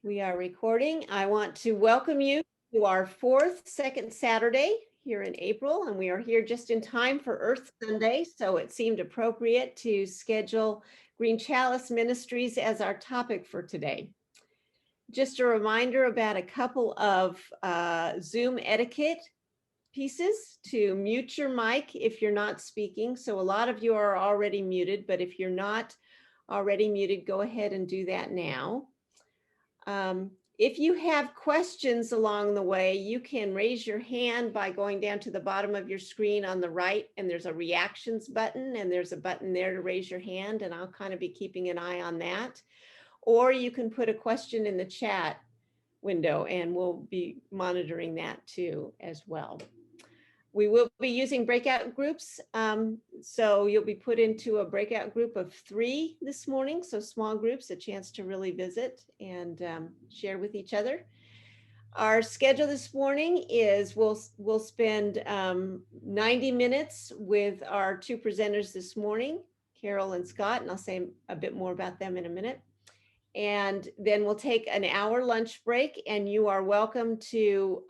We are recording. I want to welcome you to our second Saturday here in April, and we are here just in time for Earth Sunday, so it seemed appropriate to schedule Green Chalice Ministries as our topic for today. Just a reminder about a couple of Zoom etiquette pieces: to mute your mic if you're not speaking. So a lot of you are already muted, but if you're not already muted, go ahead and do that now. If you have questions along the way, you can raise your hand by going down to the bottom of your screen on the right, and there's a reactions button, and there's a button there to raise your hand, and I'll kind of be keeping an eye on that. Or you can put a question in the chat window, and we'll be monitoring that too as well. We will be using breakout groups. So you'll be put into a breakout group of 3 this morning. So small groups, a chance to really visit and share with each other. Our schedule this morning is we'll spend 90 minutes with our 2 presenters this morning, Carol and Scott, and I'll say a bit more about them in a minute. And then we'll take an hour lunch break, and you are welcome to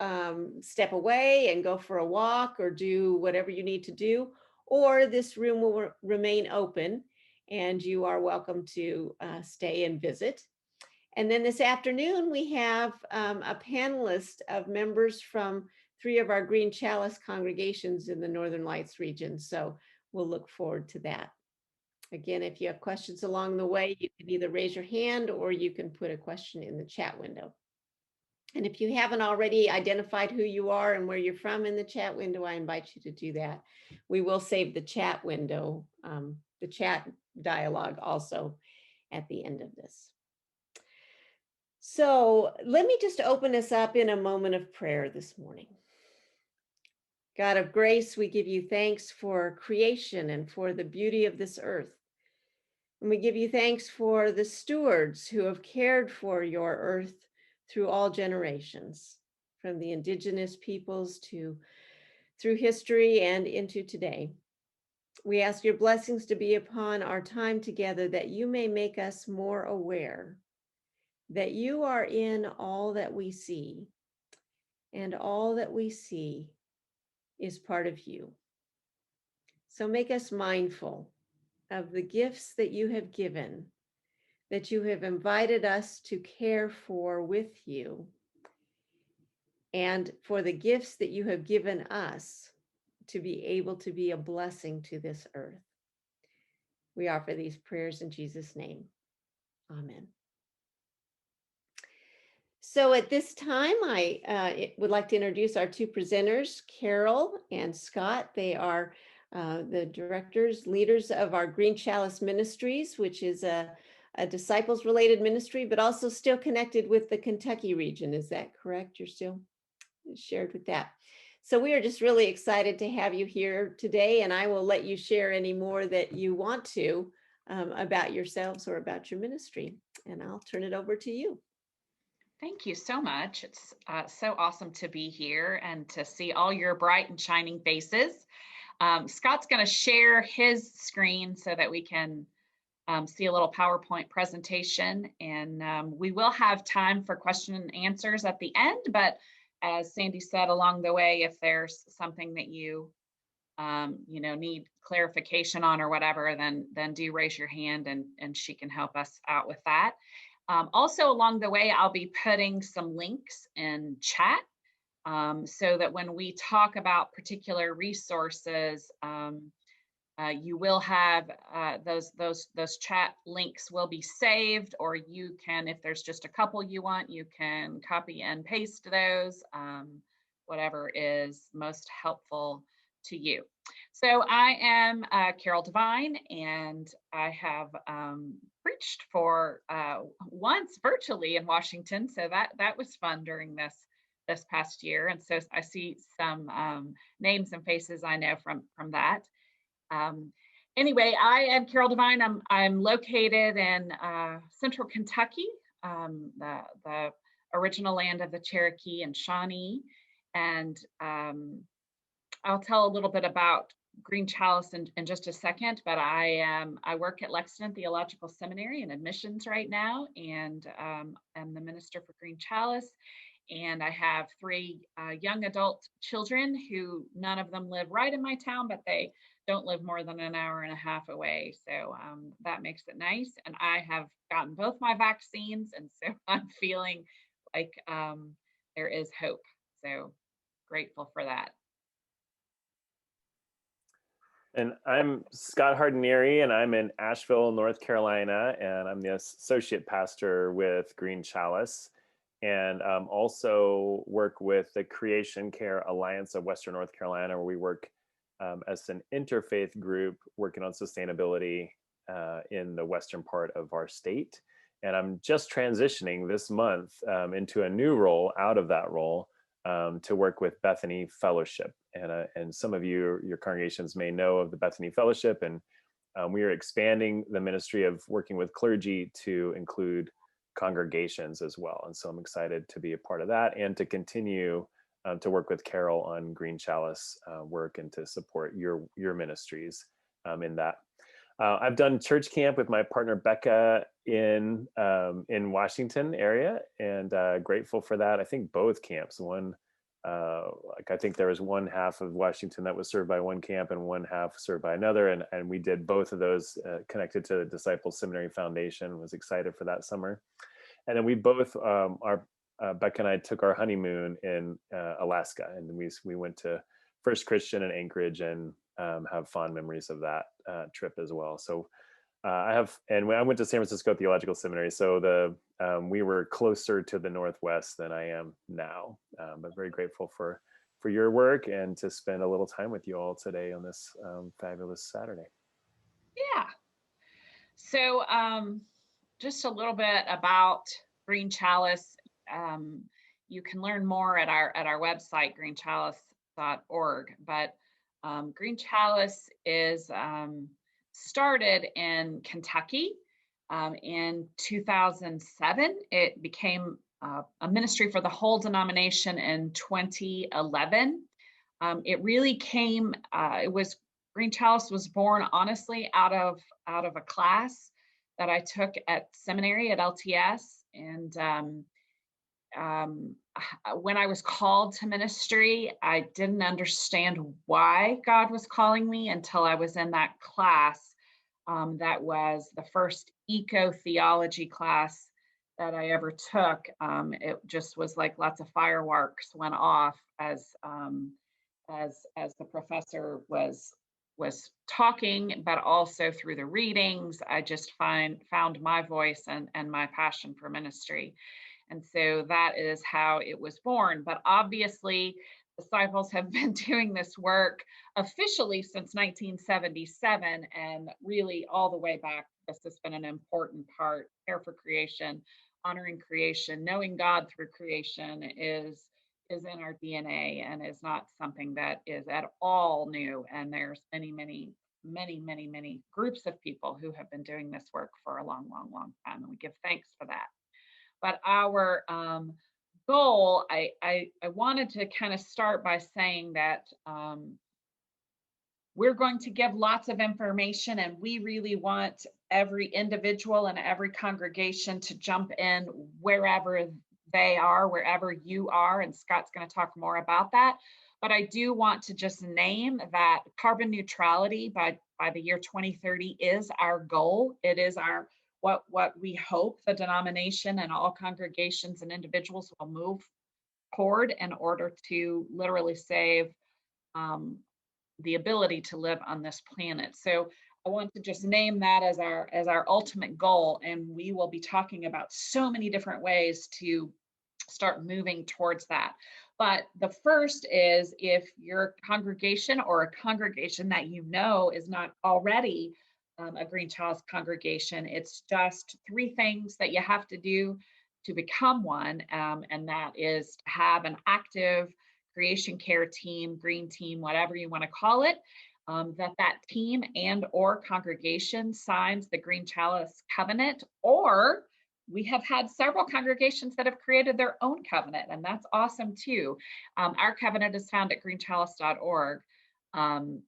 step away and go for a walk or do whatever you need to do, or this room will remain open and you are welcome to stay and visit. And then this afternoon, we have a panelist of members from 3 of our Green Chalice congregations in the Northern Lights region. So we'll look forward to that. Again, if you have questions along the way, you can either raise your hand or you can put a question in the chat window. And if you haven't already identified who you are and where you're from in the chat window, I invite you to do that. We will save the chat window, the chat dialogue also at the end of this. So let me just open us up in a moment of prayer this morning. God of grace, we give you thanks for creation and for the beauty of this earth. And we give you thanks for the stewards who have cared for your earth through all generations, from the indigenous peoples through history and into today. We ask your blessings to be upon our time together, that you may make us more aware that you are in all that we see, and all that we see is part of you. So make us mindful of the gifts that you have given, that you have invited us to care for with you, and for the gifts that you have given us to be able to be a blessing to this earth. We offer these prayers in Jesus' name. Amen. So at this time, I would like to introduce our 2 presenters, Carol and Scott. They are the directors, leaders of our Green Chalice Ministries, which is a disciples-related ministry, but also still connected with the Kentucky region. Is that correct? You're still shared with that. So we are just really excited to have you here today, and I will let you share any more that you want to about yourselves or about your ministry. And I'll turn it over to you. Thank you so much. It's so awesome to be here and to see all your bright and shining faces. Scott's going to share his screen so that we can see a little PowerPoint presentation, and we will have time for question and answers at the end. But as Sandy said along the way, if there's something that you need clarification on or whatever, then do raise your hand, and she can help us out with that. Also along the way, I'll be putting some links in chat so that when we talk about particular resources, you will have those chat links will be saved, or you can, if there's just a couple you want, you can copy and paste those, whatever is most helpful to you. So I am Carol Devine, and I have preached for once virtually in Washington, so that was fun during this past year. And so I see some names and faces I know from that. Anyway, I am Carol Devine. I'm located in central Kentucky, the original land of the Cherokee and Shawnee, and I'll tell a little bit about Green Chalice in just a second, but I work at Lexington Theological Seminary in admissions right now, and I'm the minister for Green Chalice. And I have three young adult children who none of them live right in my town, but they don't live more than an hour and a half away. So that makes it nice. And I have gotten both my vaccines, and so I'm feeling like there is hope. So grateful for that. And I'm Scott Hardinieri, and I'm in Asheville, North Carolina, and I'm the associate pastor with Green Chalice, and also work with the Creation Care Alliance of Western North Carolina, where we work as an interfaith group working on sustainability in the western part of our state. And I'm just transitioning this month into a new role out of that role to work with Bethany Fellowship. And some of you, your congregations may know of the Bethany Fellowship, and we are expanding the ministry of working with clergy to include congregations as well. And so I'm excited to be a part of that and to continue to work with Carol on Green Chalice work and to support your ministries in that. I've done church camp with my partner Becca in Washington area, and grateful for that. I think both camps, I think there was one half of Washington that was served by one camp and one half served by another, and we did both of those connected to the Disciple Seminary Foundation. Was excited for that summer. And then we both Becca and I took our honeymoon in Alaska, and we went to First Christian in Anchorage, and have fond memories of that trip as well. So and when I went to San Francisco Theological Seminary, so we were closer to the Northwest than I am now. But very grateful for your work and to spend a little time with you all today on this fabulous Saturday. Yeah. So just a little bit about Green Chalice. You can learn more at our website, greenchalice.org. But Green Chalice is started in Kentucky in 2007. It became a ministry for the whole denomination in 2011. It really came. Green Chalice was born honestly out of a class that I took at seminary at LTS, and when I was called to ministry, I didn't understand why God was calling me until I was in that class. That was the first eco-theology class that I ever took. It just was like lots of fireworks went off as the professor was talking, but also through the readings, I just found my voice and my passion for ministry. And so that is how it was born. But obviously, disciples have been doing this work officially since 1977, and really all the way back. This has been an important part. Care for creation, honoring creation, knowing God through creation is in our DNA and is not something that is at all new. And there's many groups of people who have been doing this work for a long time, and we give thanks for that. But our goal, I wanted to kind of start by saying that we're going to give lots of information, and we really want every individual and every congregation to jump in wherever they are, wherever you are, and Scott's going to talk more about that. But I do want to just name that carbon neutrality by the year 2030 is our goal. It is what we hope the denomination and all congregations and individuals will move toward in order to literally save the ability to live on this planet. So I want to just name that as our ultimate goal, and we will be talking about so many different ways to start moving towards that. But the first is, if your congregation or a congregation that you know is not already a Green Chalice congregation, it's just 3 things that you have to do to become one, and that is to have an active creation care team, green team, whatever you want to call it, that team and or congregation signs the Green Chalice covenant, or we have had several congregations that have created their own covenant, and that's awesome too. Our covenant is found at greenchalice.org.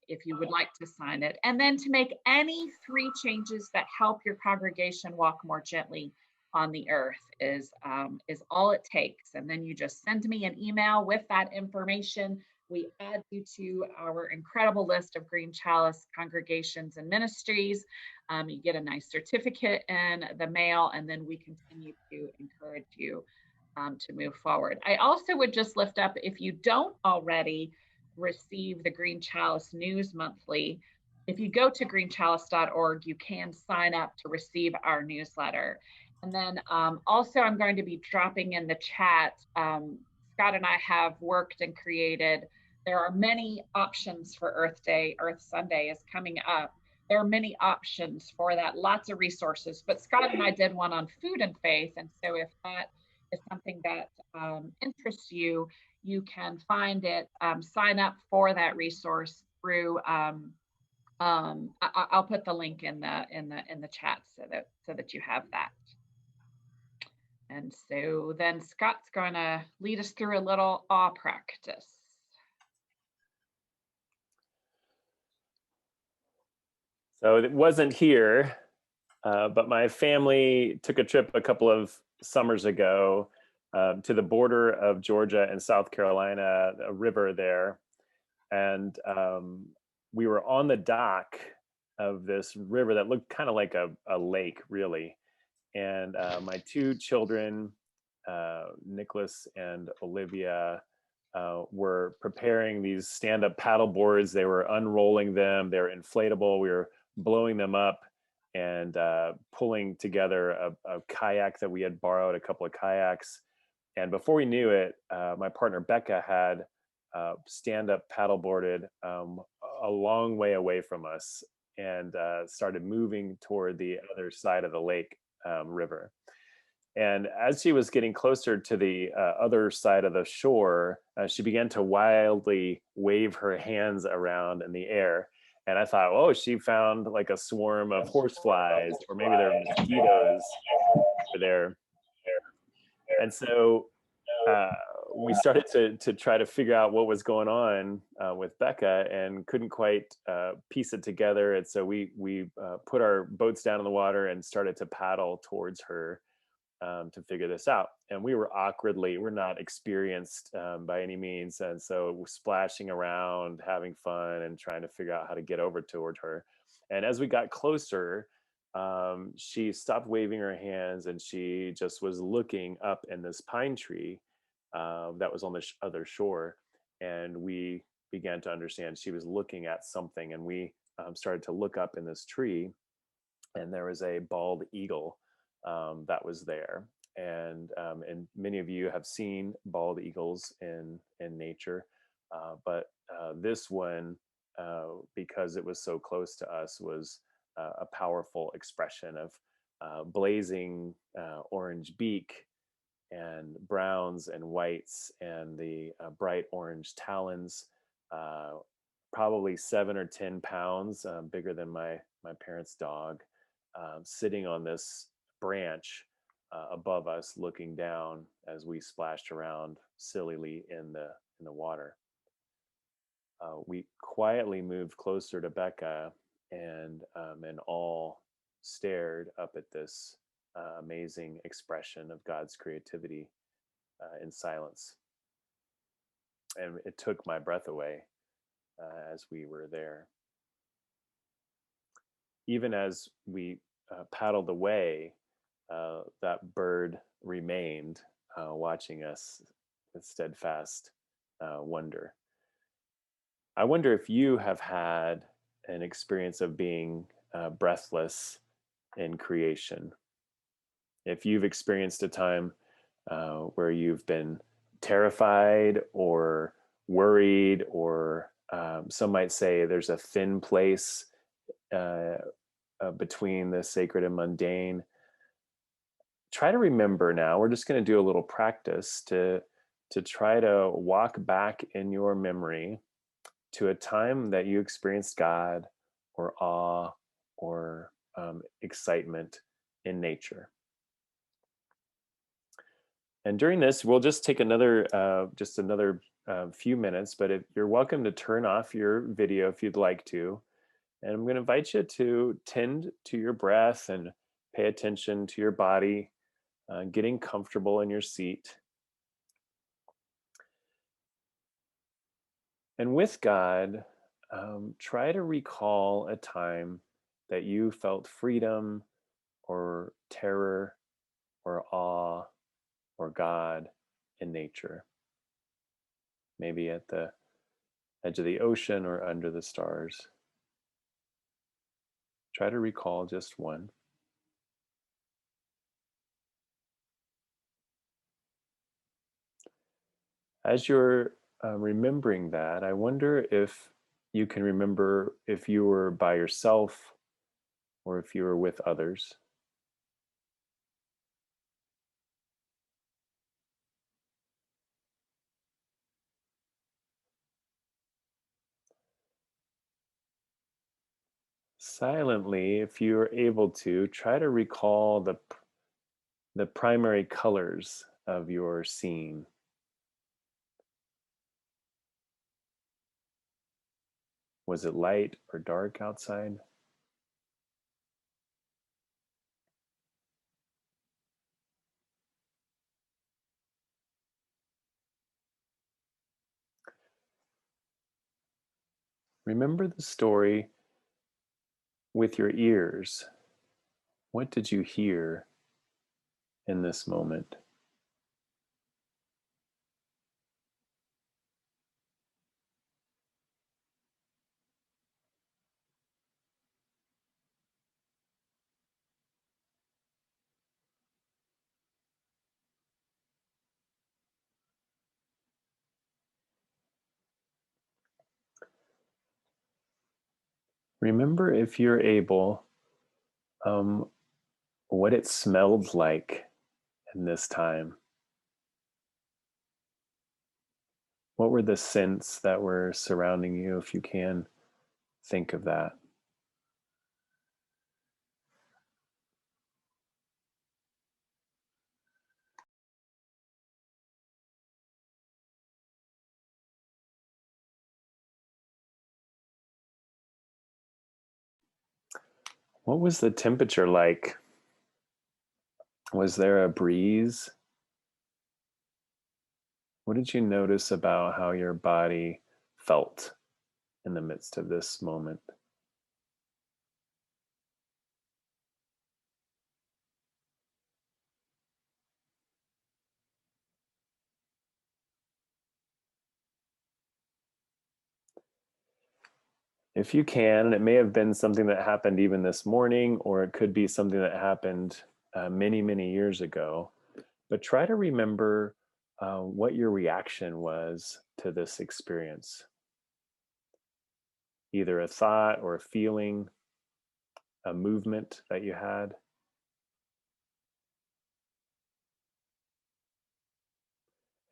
if you would like to sign it. And then to make any 3 changes that help your congregation walk more gently on the earth is all it takes. And then you just send me an email with that information. We add you to our incredible list of Green Chalice congregations and ministries. You get a nice certificate in the mail, and then we continue to encourage you to move forward. I also would just lift up, if you don't already receive the Green Chalice News Monthly, if you go to greenchalice.org, you can sign up to receive our newsletter. And then also, I'm going to be dropping in the chat. Scott and I have worked and created. There are many options for Earth Day. Earth Sunday is coming up. There are many options for that, lots of resources. But Scott and I did one on food and faith. And so if that is something that interests you, you can find it, sign up for that resource through. I'll put the link in the chat so that you have that. And so then Scott's going to lead us through a little awe practice. So it wasn't here, but my family took a trip a couple of summers ago to the border of Georgia and South Carolina, a river there. And we were on the dock of this river that looked kind of like a lake, really. And my 2 children, Nicholas and Olivia, were preparing these stand-up paddle boards. They were unrolling them. They were inflatable. We were blowing them up and pulling together a kayak that we had borrowed, a couple of kayaks. And before we knew it, my partner Becca had stand-up paddleboarded a long way away from us and started moving toward the other side of the lake river. And as she was getting closer to the other side of the shore, she began to wildly wave her hands around in the air. And I thought, oh, she found like a swarm of horseflies, or maybe there are mosquitoes over there. And so we started to try to figure out what was going on with Becca, and couldn't quite piece it together. And so we put our boats down in the water and started to paddle towards her to figure this out. And we're not experienced by any means. And so we're splashing around, having fun, and trying to figure out how to get over toward her. And as we got closer, she stopped waving her hands, and she just was looking up in this pine tree that was on the other shore. And we began to understand she was looking at something. And we started to look up in this tree, and there was a bald eagle that was there. And many of you have seen bald eagles in nature, but this one, because it was so close to us, was a powerful expression of blazing orange beak and browns and whites, and the bright orange talons, probably 7 or 10 pounds, bigger than my parents' dog, sitting on this branch above us, looking down as we splashed around sillily in the water. We quietly moved closer to Becca, and all stared up at this amazing expression of God's creativity in silence. And it took my breath away as we were there. Even as we paddled away, that bird remained watching us with steadfast wonder. I wonder if you have had an experience of being breathless in creation. If you've experienced a time where you've been terrified or worried, or some might say there's a thin place between the sacred and mundane, try to remember now. We're just going to do a little practice to try to walk back in your memory to a time that you experienced God or awe or excitement in nature. And during this, we'll just take another a few minutes, but if you're welcome to turn off your video if you'd like to. And I'm going to invite you to tend to your breath and pay attention to your body, getting comfortable in your seat. And with God, try to recall a time that you felt freedom or terror or awe or God in nature. Maybe at the edge of the ocean or under the stars. Try to recall just one. As you're remembering that, I wonder if you can remember if you were by yourself or if you were with others. Silently, if you are able to, try to recall the primary colors of your scene. Was it light or dark outside? Remember the story with your ears. What did you hear in this moment? Remember, if you're able, um, what it smelled like in this time. What were the scents that were surrounding you, if you can think of that? What was the temperature like? Was there a breeze? What did you notice about how your body felt in the midst of this moment? If you can, and it may have been something that happened even this morning, or it could be something that happened many, many years ago, but try to remember what your reaction was to this experience. Either a thought or a feeling, a movement that you had.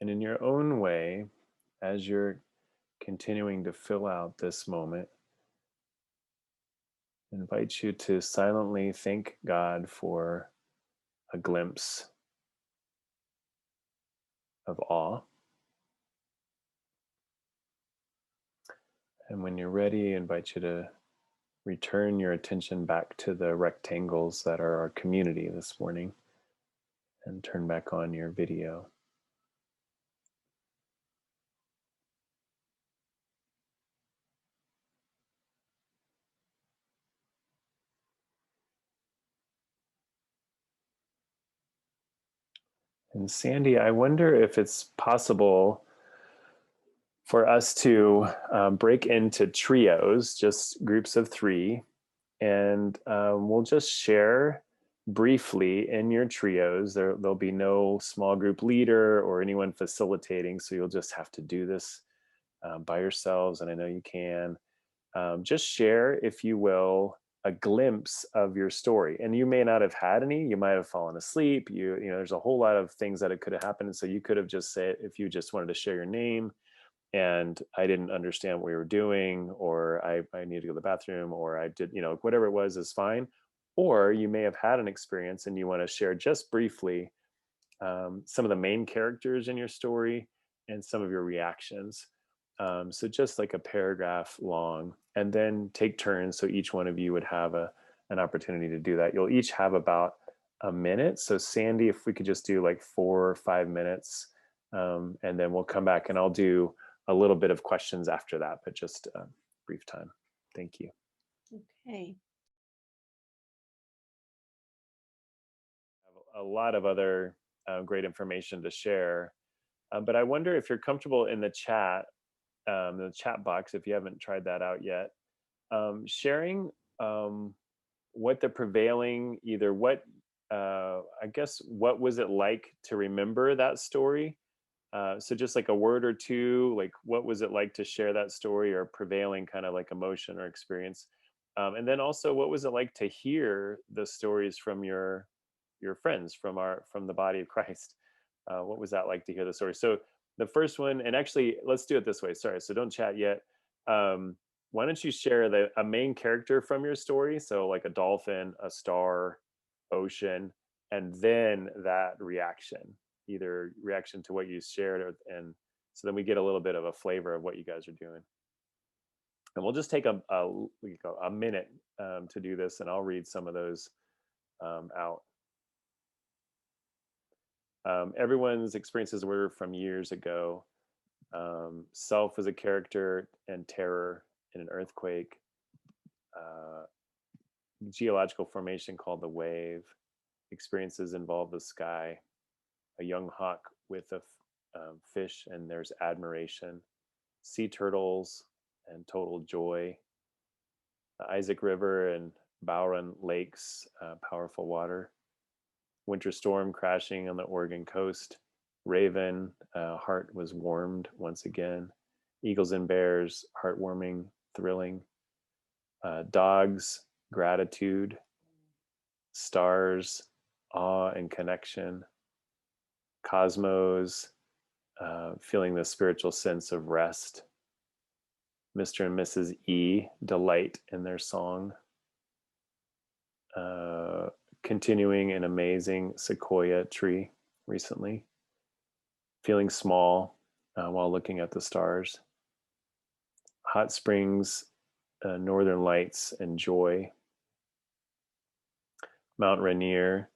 And in your own way, as you're continuing to fill out this moment, I invite you to silently thank God for a glimpse of awe. And when you're ready, I invite you to return your attention back to the rectangles that are our community this morning and turn back on your video. And Sandy, I wonder if it's possible for us to break into trios, just groups of three, and we'll just share briefly in your trios. There'll be no small group leader or anyone facilitating, so you'll just have to do this by yourselves, and I know you can. Just share, if you will, a glimpse of your story. And you may not have had any. You might have fallen asleep. You know, there's a whole lot of things that it could have happened. So you could have just said, if you just wanted to share your name, and I didn't understand what we were doing, or I needed to go to the bathroom, or I did, you know, whatever it was is fine. Or you may have had an experience and you want to share just briefly some of the main characters in your story, and some of your reactions. So just like a paragraph long, and then take turns. So each one of you would have an opportunity to do that. You'll each have about a minute. So Sandy, if we could just do like 4 or 5 minutes, and then we'll come back and I'll do a little bit of questions after that, but just a brief time. Thank you. Okay. A lot of other great information to share, but I wonder if you're comfortable in the chat box, if you haven't tried that out yet, sharing what the prevailing, either what, I guess, what was it like to remember that story? So just like a word or two, like what was it like to share that story, or prevailing kind of like emotion or experience? And then also, what was it like to hear the stories from your friends from the body of Christ? What was that like to hear the story? So the first one, and actually, let's do it this way. Sorry, so don't chat yet. Why don't you share a main character from your story? So like a dolphin, a star, ocean, and then that reaction, either reaction to what you shared, and so then we get a little bit of a flavor of what you guys are doing. And we'll just take a minute to do this, and I'll read some of those out. Everyone's experiences were from years ago. Self was a character, and terror in an earthquake. Geological formation called the wave. Experiences involve the sky. A young hawk with a fish, and there's admiration. Sea turtles and total joy. The Isaac River and Bowron Lakes, powerful water. Winter storm crashing on the Oregon coast. Raven, heart was warmed once again. Eagles and bears, heartwarming, thrilling. Dogs, gratitude. Stars, awe and connection. Cosmos, feeling the spiritual sense of rest. Mr. and Mrs. E, delight in their song. Continuing an amazing sequoia tree recently. Feeling small while looking at the stars. Hot springs, northern lights, and joy. Mount Rainier,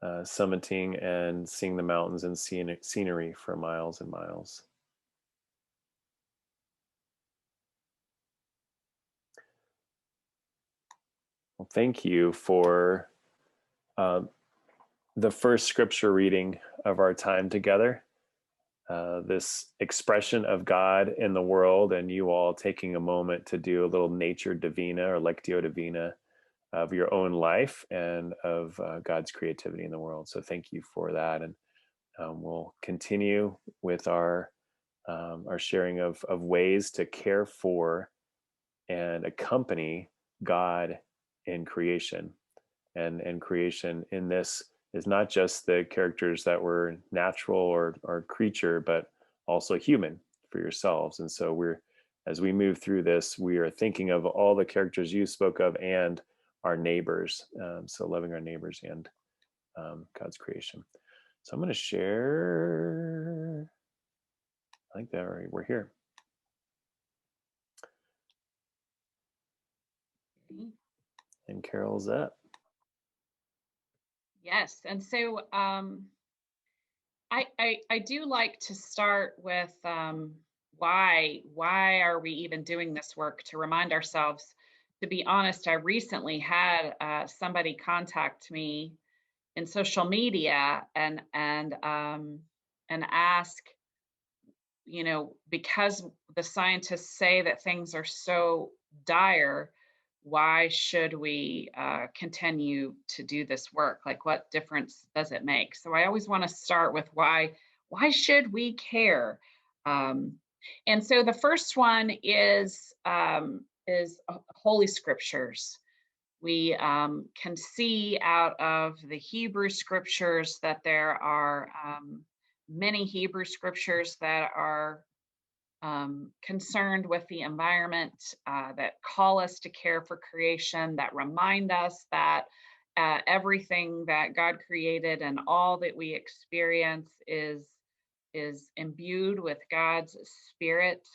summiting and seeing the mountains and scenery for miles and miles. Well, thank you for the first scripture reading of our time together. This expression of God in the world, and you all taking a moment to do a little nature divina or lectio divina of your own life and of God's creativity in the world. So thank you for that. And we'll continue with our sharing of ways to care for and accompany God in creation. And creation in this is not just the characters that were natural or creature, but also human for yourselves. And so as we move through this, we are thinking of all the characters you spoke of and our neighbors. So loving our neighbors and God's creation. So I'm going to share. I think that we're here. And Carol's up. Yes, and so I do like to start with why are we even doing this work, to remind ourselves. To be honest, I recently had somebody contact me in social media and ask, because the scientists say that things are so dire, why should we continue to do this work? Like, what difference does it make? So I always want to start with why should we care? And so the first one is Holy Scriptures. We can see out of the Hebrew Scriptures that there are many Hebrew Scriptures that are concerned with the environment, that call us to care for creation, that remind us that everything that God created and all that we experience is is imbued with God's Spirit.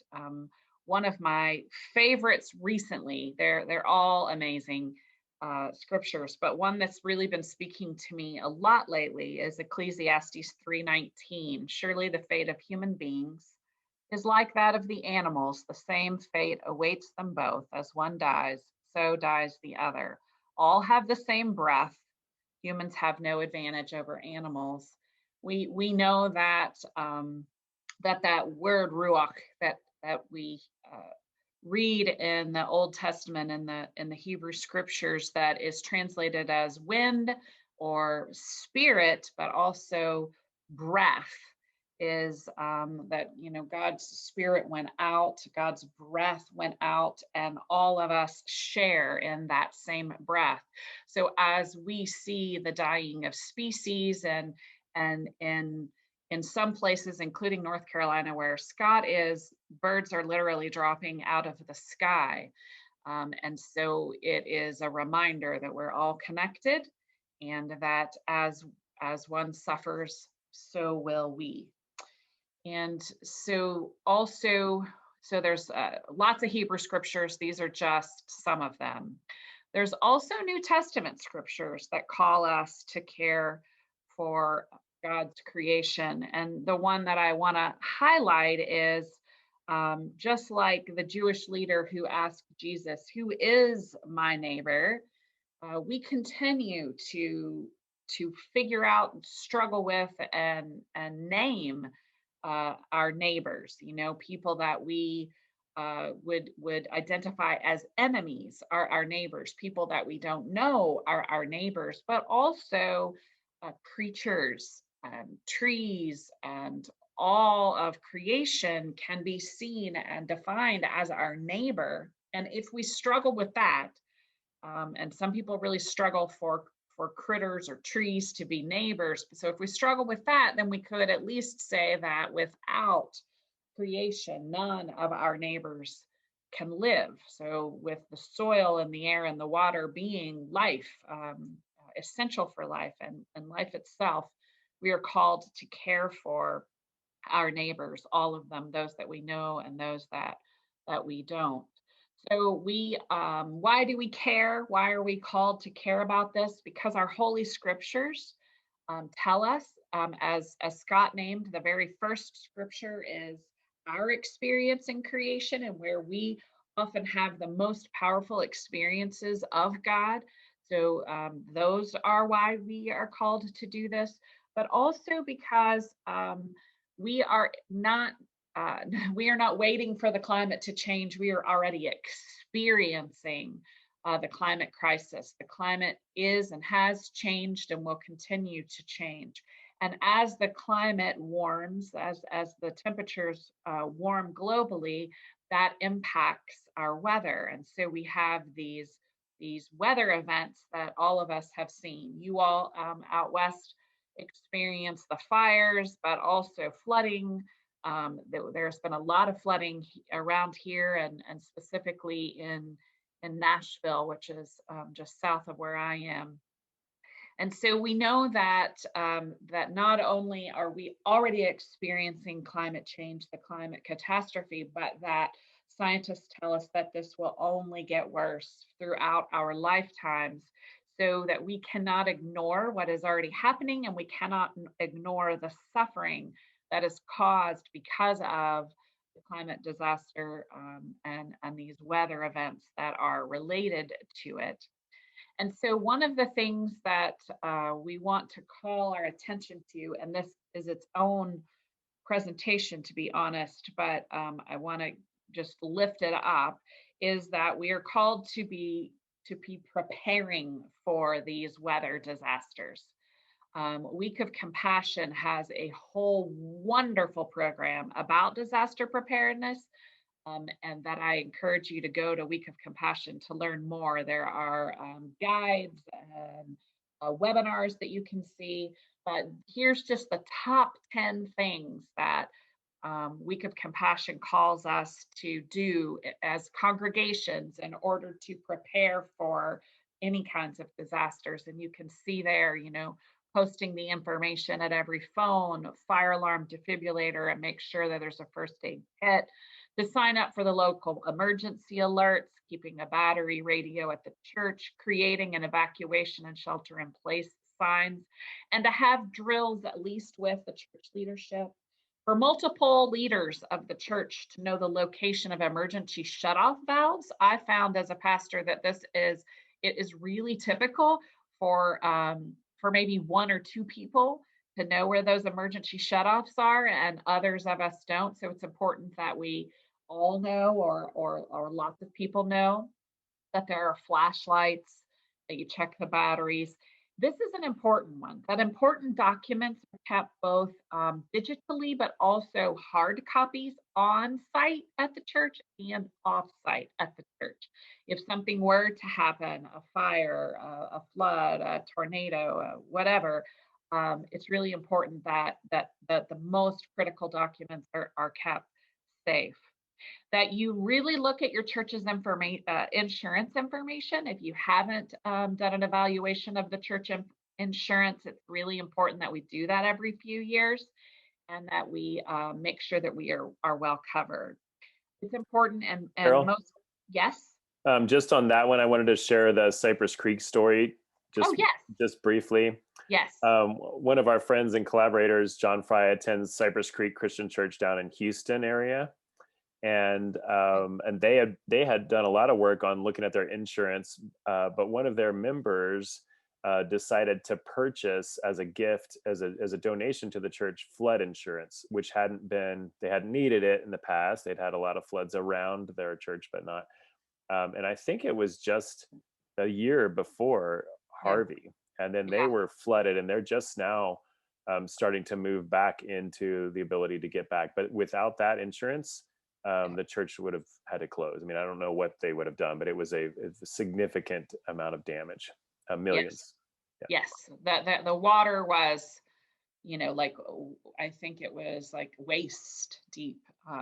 One of my favorites recently, they're all amazing scriptures, but one that's really been speaking to me a lot lately is Ecclesiastes 3:19. Surely the fate of human beings is like that of the animals. The same fate awaits them both. As one dies, so dies the other. All have the same breath. Humans have no advantage over animals. We know that that word ruach that we read in the Old Testament in the Hebrew scriptures, that is translated as wind or spirit, but also breath, is that God's Spirit went out, God's breath went out, and all of us share in that same breath. So as we see the dying of species, and in some places, including North Carolina, where Scott is, birds are literally dropping out of the sky. And so it is a reminder that we're all connected, and that as one suffers, so will we. And so also, so there's lots of Hebrew scriptures. These are just some of them. There's also New Testament scriptures that call us to care for God's creation. And the one that I want to highlight is just like the Jewish leader who asked Jesus, "Who is my neighbor?" We continue to figure out, and struggle with, and name our neighbors. People that we would identify as enemies are our neighbors. People that we don't know are our neighbors, but also creatures, trees, and all of creation can be seen and defined as our neighbor. And if we struggle with that, and some people really struggle for critters or trees to be neighbors. So if we struggle with that, then we could at least say that without creation, none of our neighbors can live. So with the soil and the air and the water being life, essential for life, and life itself, we are called to care for our neighbors, all of them, those that we know and those that we don't. So why do we care? Why are we called to care about this? Because our holy scriptures tell us, as Scott named, the very first scripture is our experience in creation, and where we often have the most powerful experiences of God. So those are why we are called to do this, but also because we are not we are not waiting for the climate to change. We are already experiencing the climate crisis. The climate is and has changed and will continue to change. And as the climate warms, as the temperatures warm globally, that impacts our weather. And so we have these weather events that all of us have seen. You all out west experience the fires, but also flooding. There's been a lot of flooding around here, and specifically in Nashville, which is just south of where I am. And so we know that that not only are we already experiencing climate change, the climate catastrophe, but that scientists tell us that this will only get worse throughout our lifetimes, so that we cannot ignore what is already happening, and we cannot ignore the suffering that is caused because of the climate disaster, and these weather events that are related to it. And so one of the things that we want to call our attention to, and this is its own presentation, to be honest, but I want to just lift it up, is that we are called to be preparing for these weather disasters. Week of Compassion has a whole wonderful program about disaster preparedness, and that I encourage you to go to Week of Compassion to learn more. There are guides and webinars that you can see, but here's just the top 10 things that Week of Compassion calls us to do as congregations in order to prepare for any kinds of disasters. And you can see there, posting the information at every phone, fire alarm, defibrillator, and make sure that there's a first aid kit, to sign up for the local emergency alerts, keeping a battery radio at the church, creating an evacuation and shelter in place signs, and to have drills at least with the church leadership. For multiple leaders of the church to know the location of emergency shutoff valves, I found as a pastor that it is really typical for maybe one or two people to know where those emergency shutoffs are, and others of us don't. So it's important that we all know, or lots of people know, that there are flashlights, that you check the batteries. This is an important one, that important documents are kept both digitally, but also hard copies on site at the church and off site at the church. If something were to happen, a fire, a flood, a tornado, whatever, it's really important that the most critical documents are kept safe. That you really look at your church's insurance information. If you haven't done an evaluation of the church insurance, it's really important that we do that every few years, and that we make sure that we are well covered. It's important, and Carol? most, yes. Just on that one, I wanted to share the Cypress Creek story. Oh, yes. Just briefly. Yes. One of our friends and collaborators, John Fry, attends Cypress Creek Christian Church down in Houston area. And they had done a lot of work on looking at their insurance, but one of their members decided to purchase as a gift, as a donation to the church, flood insurance, which they hadn't needed it in the past. They'd had a lot of floods around their church, but not. And I think it was just a year before Harvey, and then they were flooded, and they're just now starting to move back into the ability to get back. But without that insurance, the church would have had to close. I mean, I don't know what they would have done, but it was a significant amount of damage, millions. Yes, the water was, like, I think it was like waist deep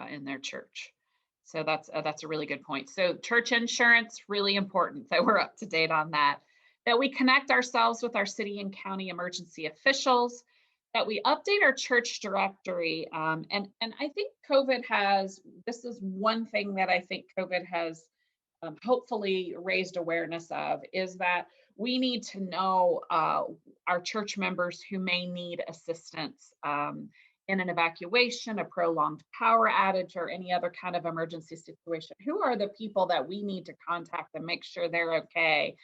in their church. So that's a really good point. So church insurance, really important that we're up to date on that. That we connect ourselves with our city and county emergency officials. That we update our church directory. And I think this is one thing that I think COVID has hopefully raised awareness of, is that we need to know our church members who may need assistance in an evacuation, a prolonged power outage, or any other kind of emergency situation. Who are the people that we need to contact and make sure they're okay?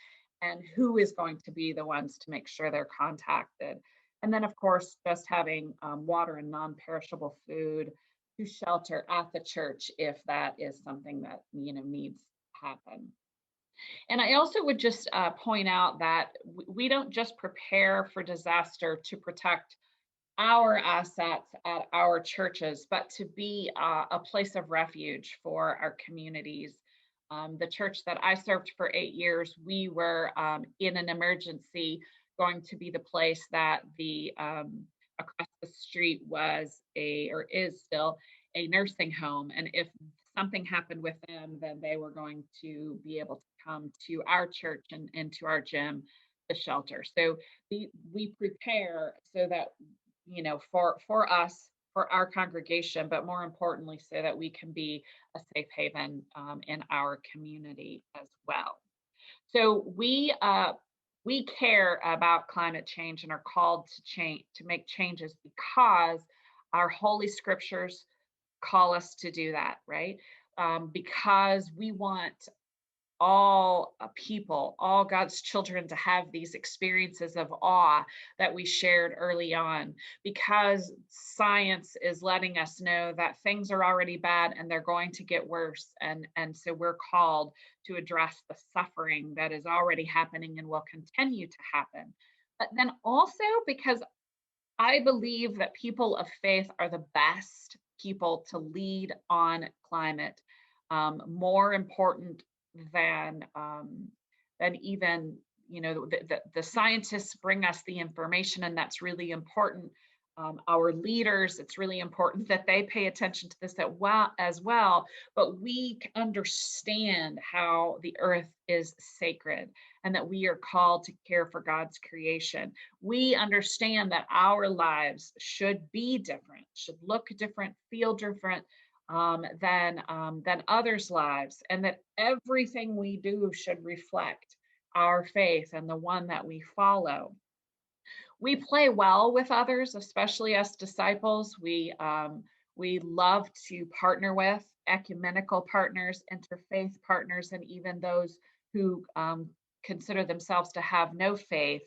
And who is going to be the ones to make sure they're contacted? And then, of course, just having water and non-perishable food to shelter at the church if that is something that needs to happen. And I also would just point out that we don't just prepare for disaster to protect our assets at our churches, but to be a place of refuge for our communities. The church that I served for 8 years, we were in an emergency going to be the place that the across the street is still a nursing home. And if something happened with them, then they were going to be able to come to our church and to our gym to shelter. So we prepare so that, for us, for our congregation, but more importantly, so that we can be a safe haven in our community as well. So we care about climate change and are called to make changes because our holy scriptures call us to do that, right? Because we want all people, all God's children, to have these experiences of awe that we shared early on, because science is letting us know that things are already bad and they're going to get worse. And so we're called to address the suffering that is already happening and will continue to happen. But then also because I believe that people of faith are the best people to lead on climate, more important than even, the scientists bring us the information, and that's really important. our leaders, it's really important that they pay attention to this as well. But we understand how the earth is sacred and that we are called to care for God's creation. We understand that our lives should be different, should look different, feel different than others' lives, and that everything we do should reflect our faith and the one that we follow. We play well with others, especially as disciples. We love to partner with ecumenical partners, interfaith partners, and even those who consider themselves to have no faith.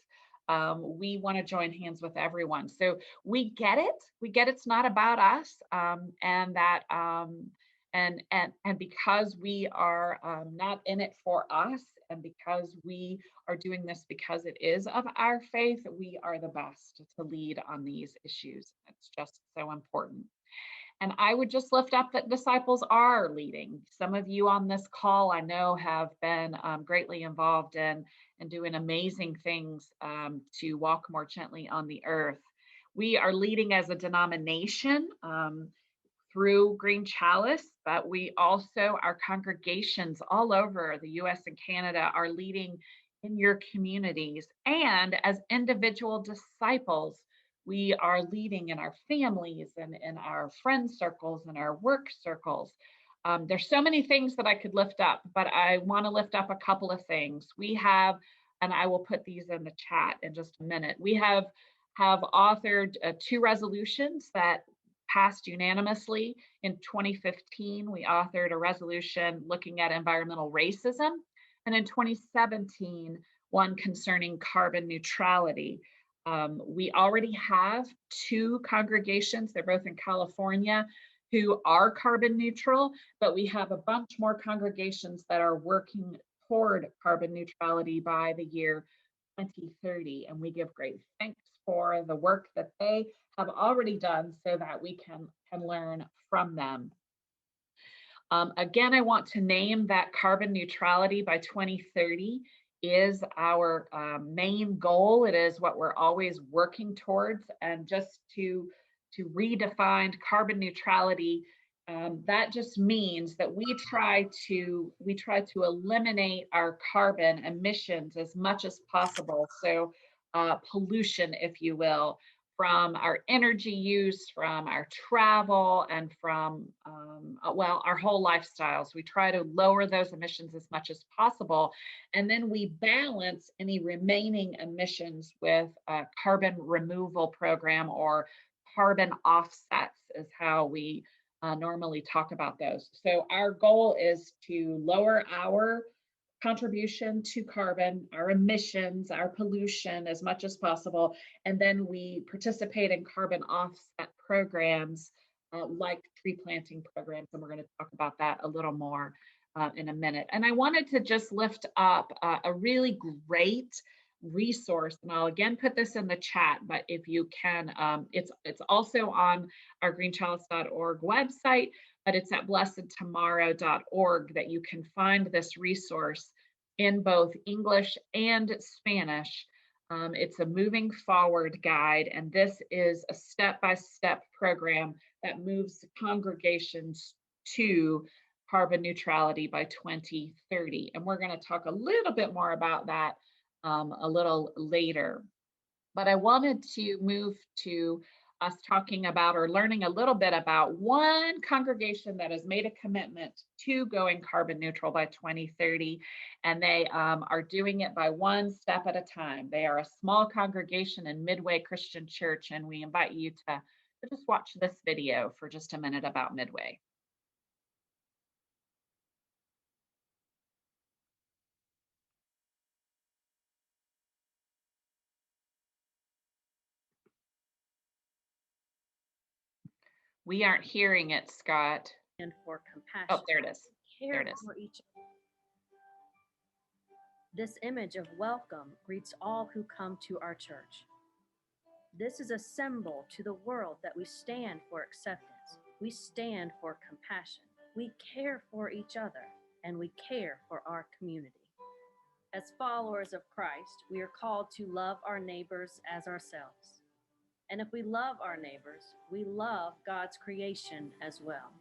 We want to join hands with everyone. So we get it. We get it's not about us, and that and because we are not in it for us, and because we are doing this because it is of our faith, we are the best to lead on these issues. It's just so important. And I would just lift up that disciples are leading. Some of you on this call, I know, have been greatly involved in and doing amazing things to walk more gently on the earth. We are leading as a denomination through Green Chalice, but we also, our congregations all over the US and Canada are leading in your communities. And as individual disciples, we are leading in our families and in our friend circles and our work circles. There's so many things that I could lift up, but I want to lift up a couple of things. We have, and I will put these in the chat in just a minute. We have authored 2 resolutions that passed unanimously. In 2015, we authored a resolution looking at environmental racism. And in 2017, one concerning carbon neutrality. We already have 2 congregations, they're both in California, who are carbon neutral, but we have a bunch more congregations that are working toward carbon neutrality by the year 2030. And we give great thanks for the work that they have already done so that we can learn from them. Again, I want to name that carbon neutrality by 2030 is our main goal. It is what we're always working towards. And just to redefine carbon neutrality, that just means that we try to eliminate our carbon emissions as much as possible. So pollution, if you will, from our energy use, from our travel, and from, our whole lifestyles. We try to lower those emissions as much as possible. And then we balance any remaining emissions with a carbon removal program, or carbon offsets is how we normally talk about those. So our goal is to lower our contribution to carbon, our emissions, our pollution as much as possible. And then we participate in carbon offset programs like tree planting programs. And we're going to talk about that a little more in a minute. And I wanted to just lift up a really great resource, and I'll again put this in the chat, but if you can, it's also on our greenchalice.org website, but it's at blessedtomorrow.org that you can find this resource in both English and Spanish. It's a moving forward guide, and this is a step-by-step program that moves congregations to carbon neutrality by 2030. And we're going to talk a little bit more about that a little later. But I wanted to move to us talking about, or learning a little bit about, one congregation that has made a commitment to going carbon neutral by 2030, and they are doing it by one step at a time. They are a small congregation in Midway Christian Church, and we invite you to just watch this video for just a minute about Midway. We aren't hearing it, Scott. And for compassion. Oh, there it is. Care There it is. for each other. This image of welcome greets all who come to our church. This is a symbol to the world that we stand for acceptance. We stand for compassion. We care for each other, and we care for our community. As followers of Christ, we are called to love our neighbors as ourselves. And if we love our neighbors, we love God's creation as well.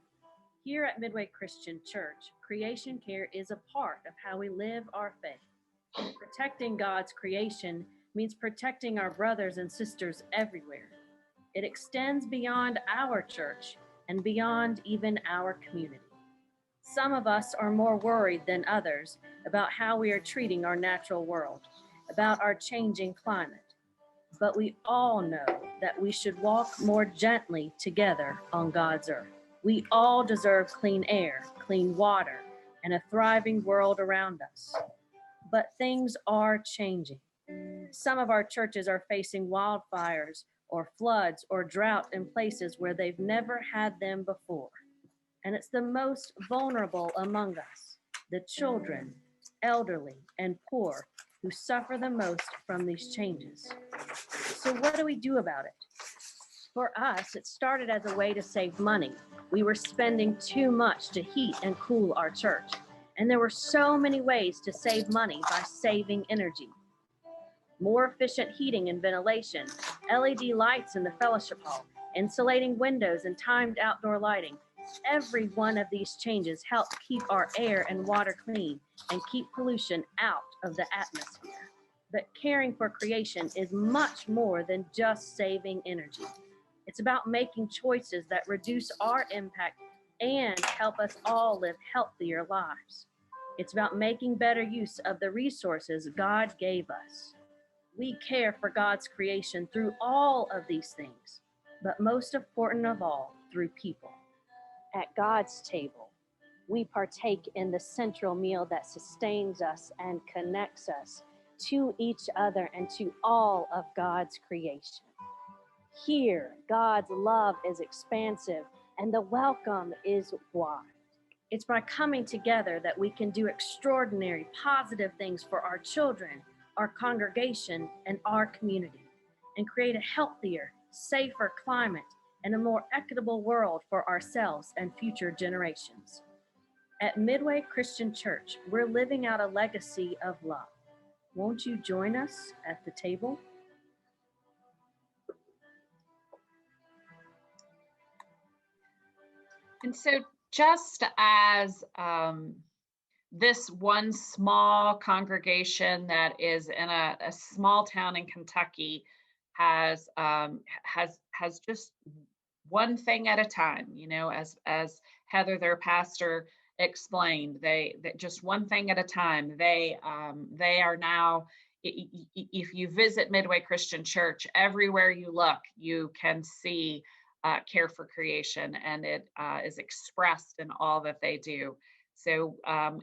Here at Midway Christian Church, creation care is a part of how we live our faith. Protecting God's creation means protecting our brothers and sisters everywhere. It extends beyond our church and beyond even our community. Some of us are more worried than others about how we are treating our natural world, about our changing climate. But we all know that we should walk more gently together on God's earth. We all deserve clean air, clean water, and a thriving world around us. But things are changing. Some of our churches are facing wildfires or floods or drought in places where they've never had them before. And it's the most vulnerable among us, the children, elderly, and poor, who suffer the most from these changes. So what do we do about it? For us, it started as a way to save money. We were spending too much to heat and cool our church. And there were so many ways to save money by saving energy. More efficient heating and ventilation, LED lights in the fellowship hall, insulating windows and timed outdoor lighting. Every one of these changes helped keep our air and water clean and keep pollution out of the atmosphere. But caring for creation is much more than just saving energy. It's about making choices that reduce our impact and help us all live healthier lives. It's about making better use of the resources God gave us. We care for God's creation through all of these things, but most important of all, through people. At God's table, we partake in the central meal that sustains us and connects us to each other and to all of God's creation. Here, God's love is expansive and the welcome is wide. It's by coming together that we can do extraordinary, positive things for our children, our congregation, and our community, and create a healthier, safer climate and a more equitable world for ourselves and future generations. At Midway Christian Church, we're living out a legacy of love. Won't you join us at the table? And so just as this one small congregation that is in a small town in Kentucky has just one thing at a time, as Heather, their pastor, explained, they just one thing at a time. They are now, if you visit Midway Christian Church, everywhere you look, you can see care for creation, and it is expressed in all that they do. So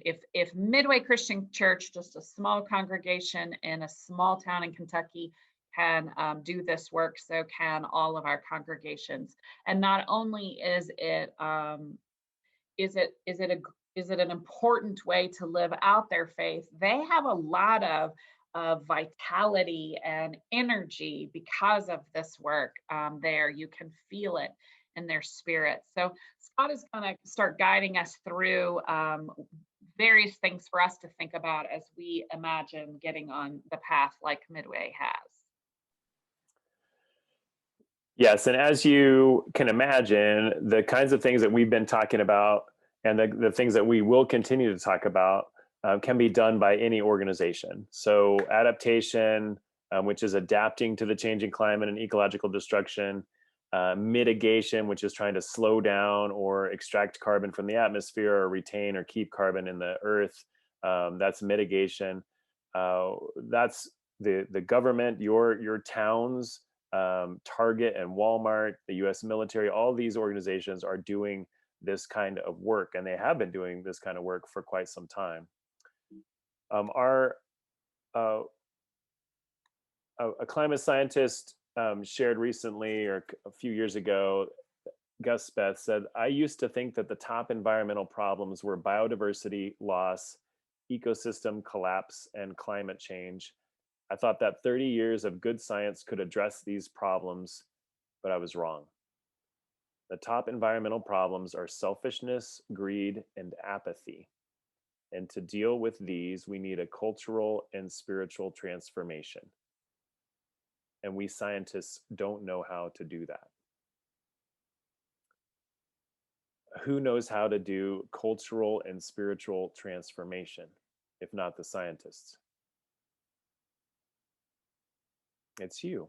if Midway Christian Church, just a small congregation in a small town in Kentucky, can do this work, so can all of our congregations. And not only is it an important way to live out their faith, they have a lot of vitality and energy because of this work there. You can feel it in their spirit. So Scott is going to start guiding us through various things for us to think about as we imagine getting on the path like Midway has. Yes, and as you can imagine, the kinds of things that we've been talking about and the things that we will continue to talk about can be done by any organization. So adaptation, which is adapting to the changing climate and ecological destruction, mitigation, which is trying to slow down or extract carbon from the atmosphere or retain or keep carbon in the earth. That's mitigation. That's the government, your towns, Target and Walmart, the US military, all these organizations are doing this kind of work, and they have been doing this kind of work for quite some time. A climate scientist shared recently, or a few years ago, Gus Speth said, "I used to think that the top environmental problems were biodiversity loss, ecosystem collapse, and climate change. I thought that 30 years of good science could address these problems, but I was wrong. The top environmental problems are selfishness, greed, and apathy. And to deal with these, we need a cultural and spiritual transformation." and we scientists don't know how to do that. Who knows how to do cultural and spiritual transformation, if not the scientists? It's you.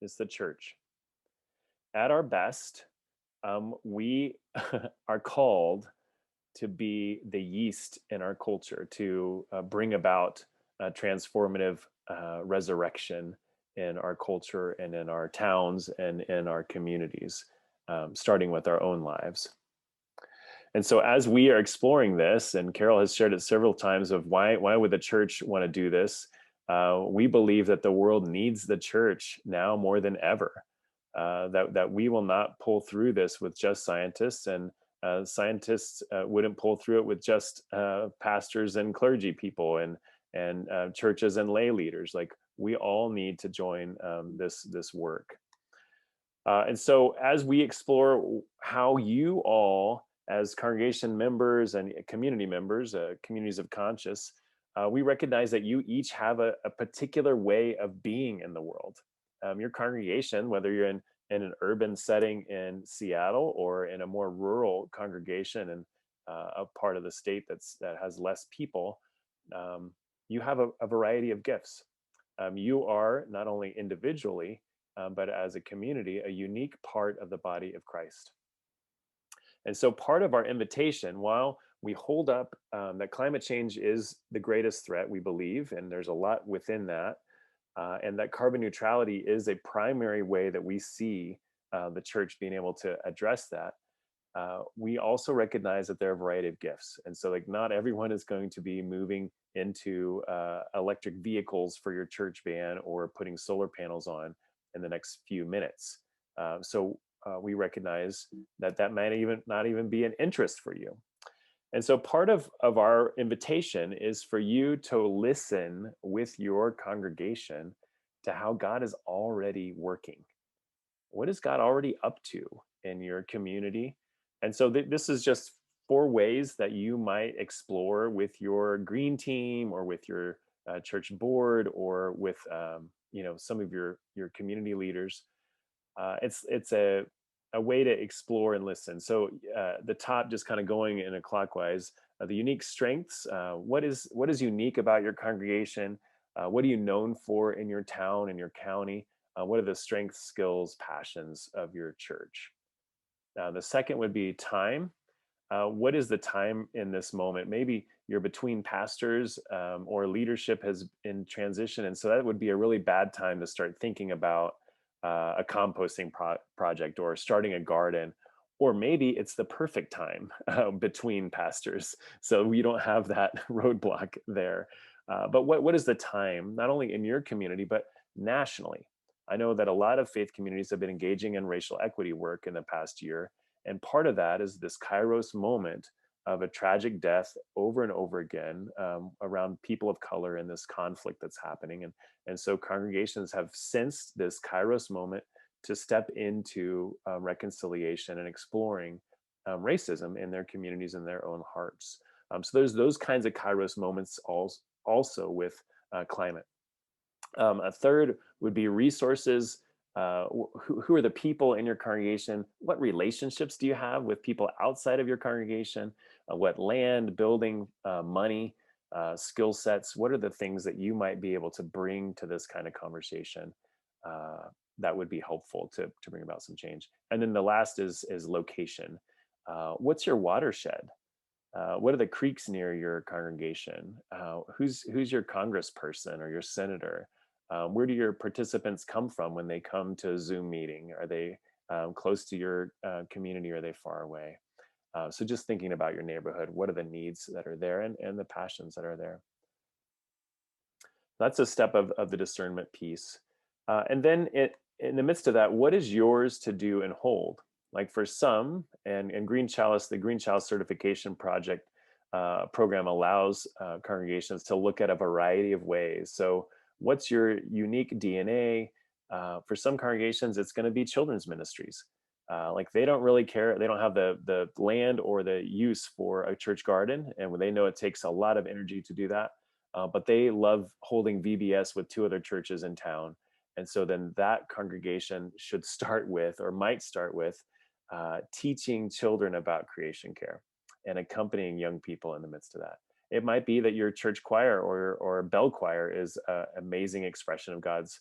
It's the church. At our best, we are called to be the yeast in our culture, to bring about a transformative resurrection in our culture and in our towns and in our communities, starting with our own lives. And so as we are exploring this, and Carol has shared it several times of why would the church want to do this? We believe that the world needs the church now more than ever. That we will not pull through this with just scientists, and scientists wouldn't pull through it with just pastors and clergy people and churches and lay leaders. Like, we all need to join this work. And so as we explore how you all, as congregation members and community members, communities of conscience, we recognize that you each have a particular way of being in the world. Your congregation, whether you're in an urban setting in Seattle or in a more rural congregation in a part of the state that has less people, you have a variety of gifts. You are not only individually, but as a community, a unique part of the body of Christ. And so part of our invitation, while we hold up that climate change is the greatest threat, we believe, and there's a lot within that, and that carbon neutrality is a primary way that we see the church being able to address that. We also recognize that there are a variety of gifts. And so, like, not everyone is going to be moving into electric vehicles for your church van or putting solar panels on in the next few minutes. So we recognize that might not even be an interest for you. And so part of our invitation is for you to listen with your congregation to how God is already working. What is God already up to in your community? And so this is just 4 ways that you might explore with your green team or with your church board or with some of your community leaders. It's a way to explore and listen. So the top, just kind of going in a clockwise, the unique strengths. What is unique about your congregation? What are you known for in your town and your county? What are the strengths, skills, passions of your church? The second would be time. What is the time in this moment? Maybe you're between pastors or leadership has in transition. And so that would be a really bad time to start thinking about a composting project or starting a garden. Or maybe it's the perfect time between pastors. So we don't have that roadblock there. But what is the time, not only in your community, but nationally? I know that a lot of faith communities have been engaging in racial equity work in the past year. And part of that is this Kairos moment of a tragic death over and over again around people of color in this conflict that's happening. And so congregations have sensed this Kairos moment to step into reconciliation and exploring racism in their communities and their own hearts. So there's those kinds of Kairos moments also with climate. A third would be resources. Who are the people in your congregation? What relationships do you have with people outside of your congregation? What land, building, money, skill sets? What are the things that you might be able to bring to this kind of conversation that would be helpful to bring about some change? And then the last is location. What's your watershed? What are the creeks near your congregation? Who's your congressperson or your senator? Where do your participants come from when they come to a Zoom meeting? Are they close to your community? Or are they far away? So just thinking about your neighborhood, what are the needs that are there and the passions that are there? That's a step of the discernment piece. And then in the midst of that, what is yours to do and hold? Like for some, and Green Chalice, the Green Chalice Certification Project program allows congregations to look at a variety of ways. So what's your unique DNA? For some congregations, it's going to be children's ministries. Like they don't really care. They don't have the land or the use for a church garden. And when they know it takes a lot of energy to do that, but they love holding VBS with 2 other churches in town. And so then that congregation should start with, or might start with, teaching children about creation care and accompanying young people in the midst of that. It might be that your church choir or bell choir is an amazing expression of God's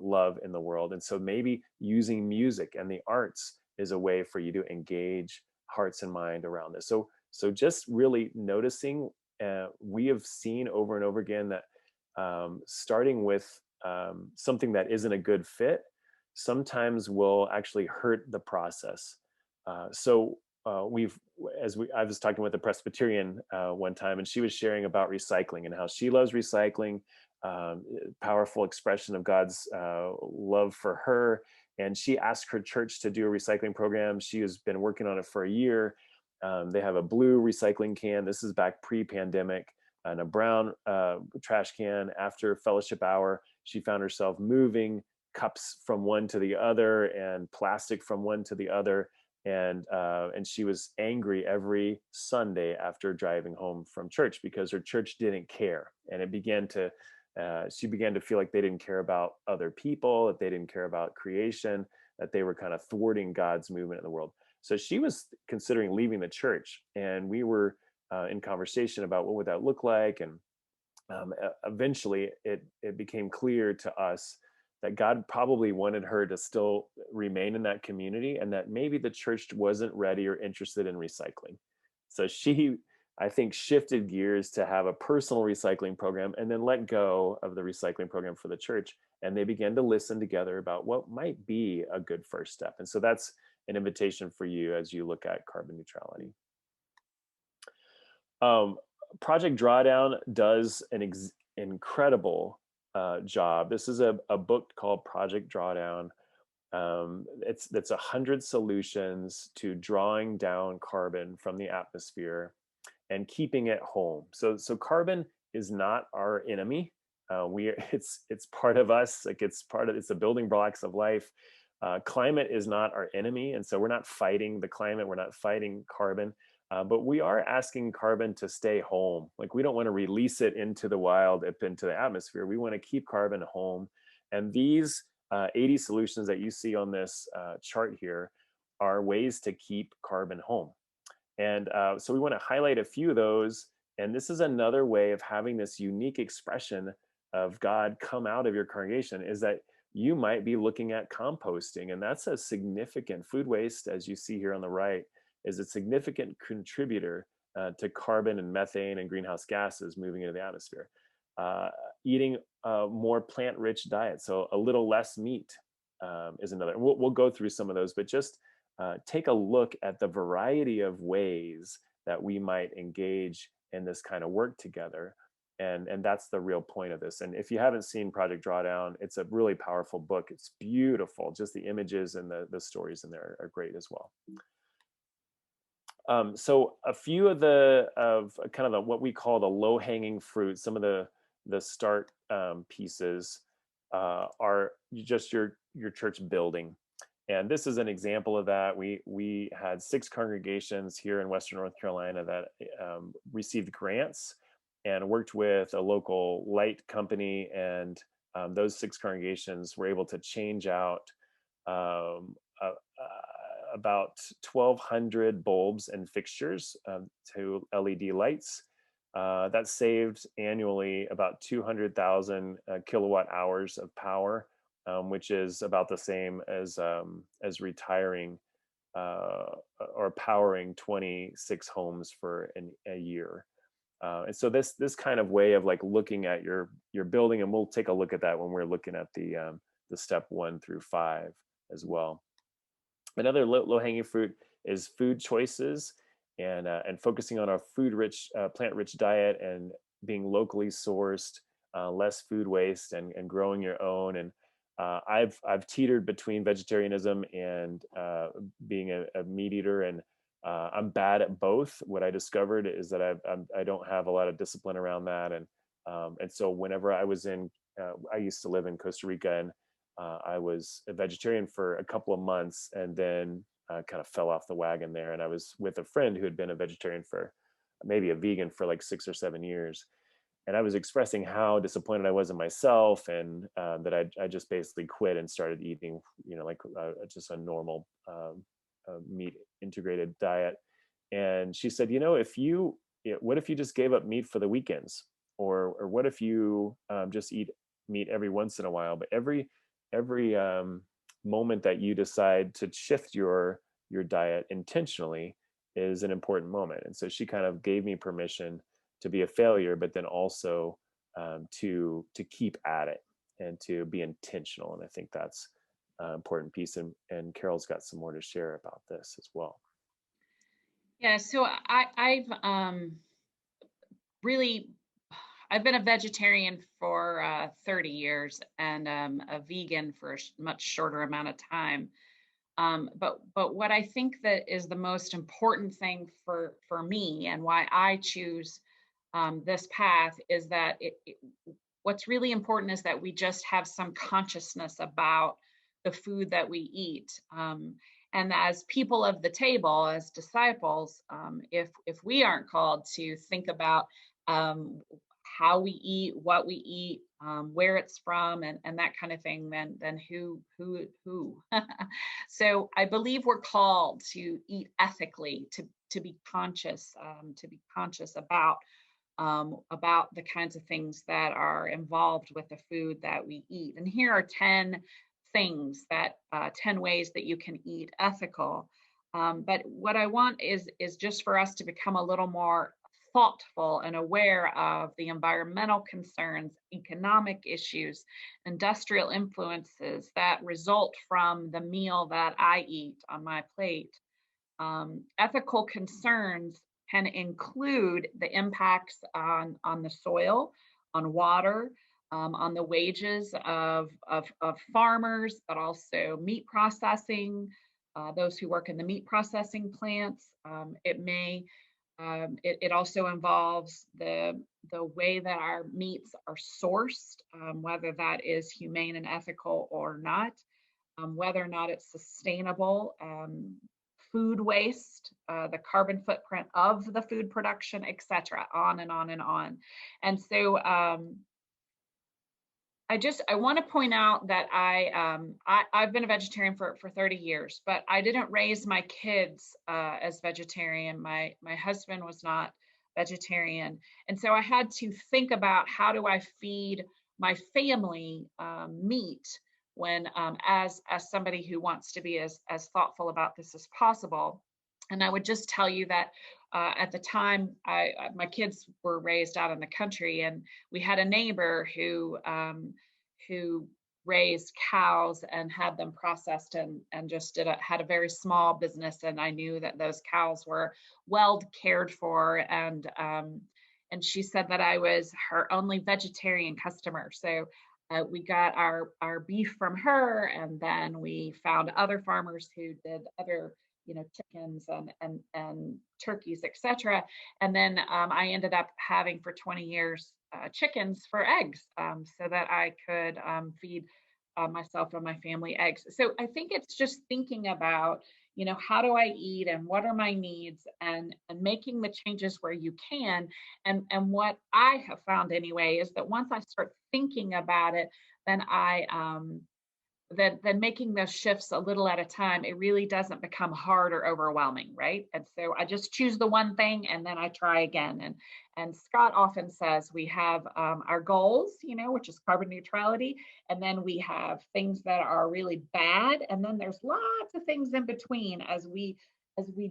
love in the world. And so maybe using music and the arts is a way for you to engage hearts and mind around this. So just really noticing, we have seen over and over again that starting with something that isn't a good fit sometimes will actually hurt the process. I was talking with a Presbyterian one time, and she was sharing about recycling and how she loves recycling, powerful expression of God's love for her. And she asked her church to do a recycling program. She has been working on it for a year. They have a blue recycling can. This is back pre-pandemic, and a brown trash can. After fellowship hour, she found herself moving cups from one to the other and plastic from one to the other. And she was angry every Sunday after driving home from church because her church didn't care. And she began to feel like they didn't care about other people, that they didn't care about creation, that they were kind of thwarting God's movement in the world. So she was considering leaving the church, and we were in conversation about what would that look like. And eventually it became clear to us that God probably wanted her to still remain in that community, and that maybe the church wasn't ready or interested in recycling. So she, I think, shifted gears to have a personal recycling program and then let go of the recycling program for the church. And they began to listen together about what might be a good first step. And so that's an invitation for you as you look at carbon neutrality. Project Drawdown does an incredible job. This is a book called Project Drawdown. It's 100 solutions to drawing down carbon from the atmosphere and keeping it home. So carbon is not our enemy. It's part of us. Like it's the building blocks of life. Climate is not our enemy, and so we're not fighting the climate. We're not fighting carbon. But we are asking carbon to stay home. Like we don't want to release it into the wild, up into the atmosphere. We want to keep carbon home. And these 80 solutions that you see on this chart here are ways to keep carbon home. And so we want to highlight a few of those. And this is another way of having this unique expression of God come out of your congregation, is that you might be looking at composting. And that's a significant food waste, as you see here on the right, is a significant contributor to carbon and methane and greenhouse gases moving into the atmosphere. Eating more plant-rich diet, so a little less meat is another. We'll go through some of those, but just take a look at the variety of ways that we might engage in this kind of work together. And that's the real point of this. And if you haven't seen Project Drawdown, it's a really powerful book. It's beautiful. Just the images and the stories in there are great as well. So a few of what we call the low-hanging fruit, some of the start pieces are just your church building. And this is an example of that. We had 6 congregations here in Western North Carolina that received grants and worked with a local light company. And those 6 congregations were able to change out about 1,200 bulbs and fixtures to LED lights. That saved annually about 200,000 kilowatt hours of power, which is about the same as retiring or powering 26 homes for a year. And so this kind of way of like looking at your building, and we'll take a look at that when we're looking at the step 1 through 5 as well. Another low-hanging fruit is food choices and focusing on our food-rich, plant-rich diet and being locally sourced, less food waste, and growing your own. And I've teetered between vegetarianism and being a meat eater, and I'm bad at both. What I discovered is that I don't have a lot of discipline around that, and so whenever I was I used to live in Costa Rica, and I was a vegetarian for a couple of months, and then kind of fell off the wagon there. And I was with a friend who had been a vegetarian maybe a vegan for like 6 or 7 years. and I was expressing how disappointed I was in myself, and that I just basically quit and started eating, like just a normal meat integrated diet. And she said, what if you just gave up meat for the weekends, or what if you just eat meat every once in a while, but every moment that you decide to shift your diet intentionally is an important moment. And so she kind of gave me permission to be a failure, but then also to keep at it and to be intentional. And I think that's an important piece. And Carol's got some more to share about this as well. Yeah, so really, I've been a vegetarian for 30 years and a vegan for a much shorter amount of time. But what I think that is the most important thing for me, and why I choose this path, is that what's really important is that we just have some consciousness about the food that we eat. And as people of the table, as disciples, if we aren't called to think about um, how we eat, what we eat, where it's from, and that kind of thing, then who? So I believe we're called to eat ethically, to be conscious, about the kinds of things that are involved with the food that we eat. And here are 10 things 10 ways that you can eat ethical. But what I want is just for us to become a little more thoughtful and aware of the environmental concerns, economic issues, industrial influences that result from the meal that I eat on my plate. Ethical concerns can include the impacts on the soil, on water, on the wages of farmers, but also meat processing, those who work in the meat processing plants. It also involves the way that our meats are sourced, whether that is humane and ethical or not, whether or not it's sustainable, food waste, the carbon footprint of the food production, etc., on and on and on. And so I want to point out that I've been a vegetarian for 30 years, but I didn't raise my kids as vegetarian. My husband was not vegetarian, and so I had to think about, how do I feed my family meat when as somebody who wants to be as thoughtful about this as possible. And I would just tell you that at the time, my kids were raised out in the country, and we had a neighbor who raised cows and had them processed, and just had a very small business. And I knew that those cows were well cared for, and she said that I was her only vegetarian customer. So we got our beef from her, and then we found other farmers who did other, chickens and turkeys, etc. And then I ended up having for 20 years chickens for eggs, so that I could feed myself and my family eggs. So I think it's just thinking about, how do I eat and what are my needs, and making the changes where you can. And what I have found anyway is that once I start thinking about it, then then making those shifts a little at a time, it really doesn't become hard or overwhelming, right? And so I just choose the one thing, and then I try again. And Scott often says we have our goals, which is carbon neutrality, and then we have things that are really bad, and then there's lots of things in between as we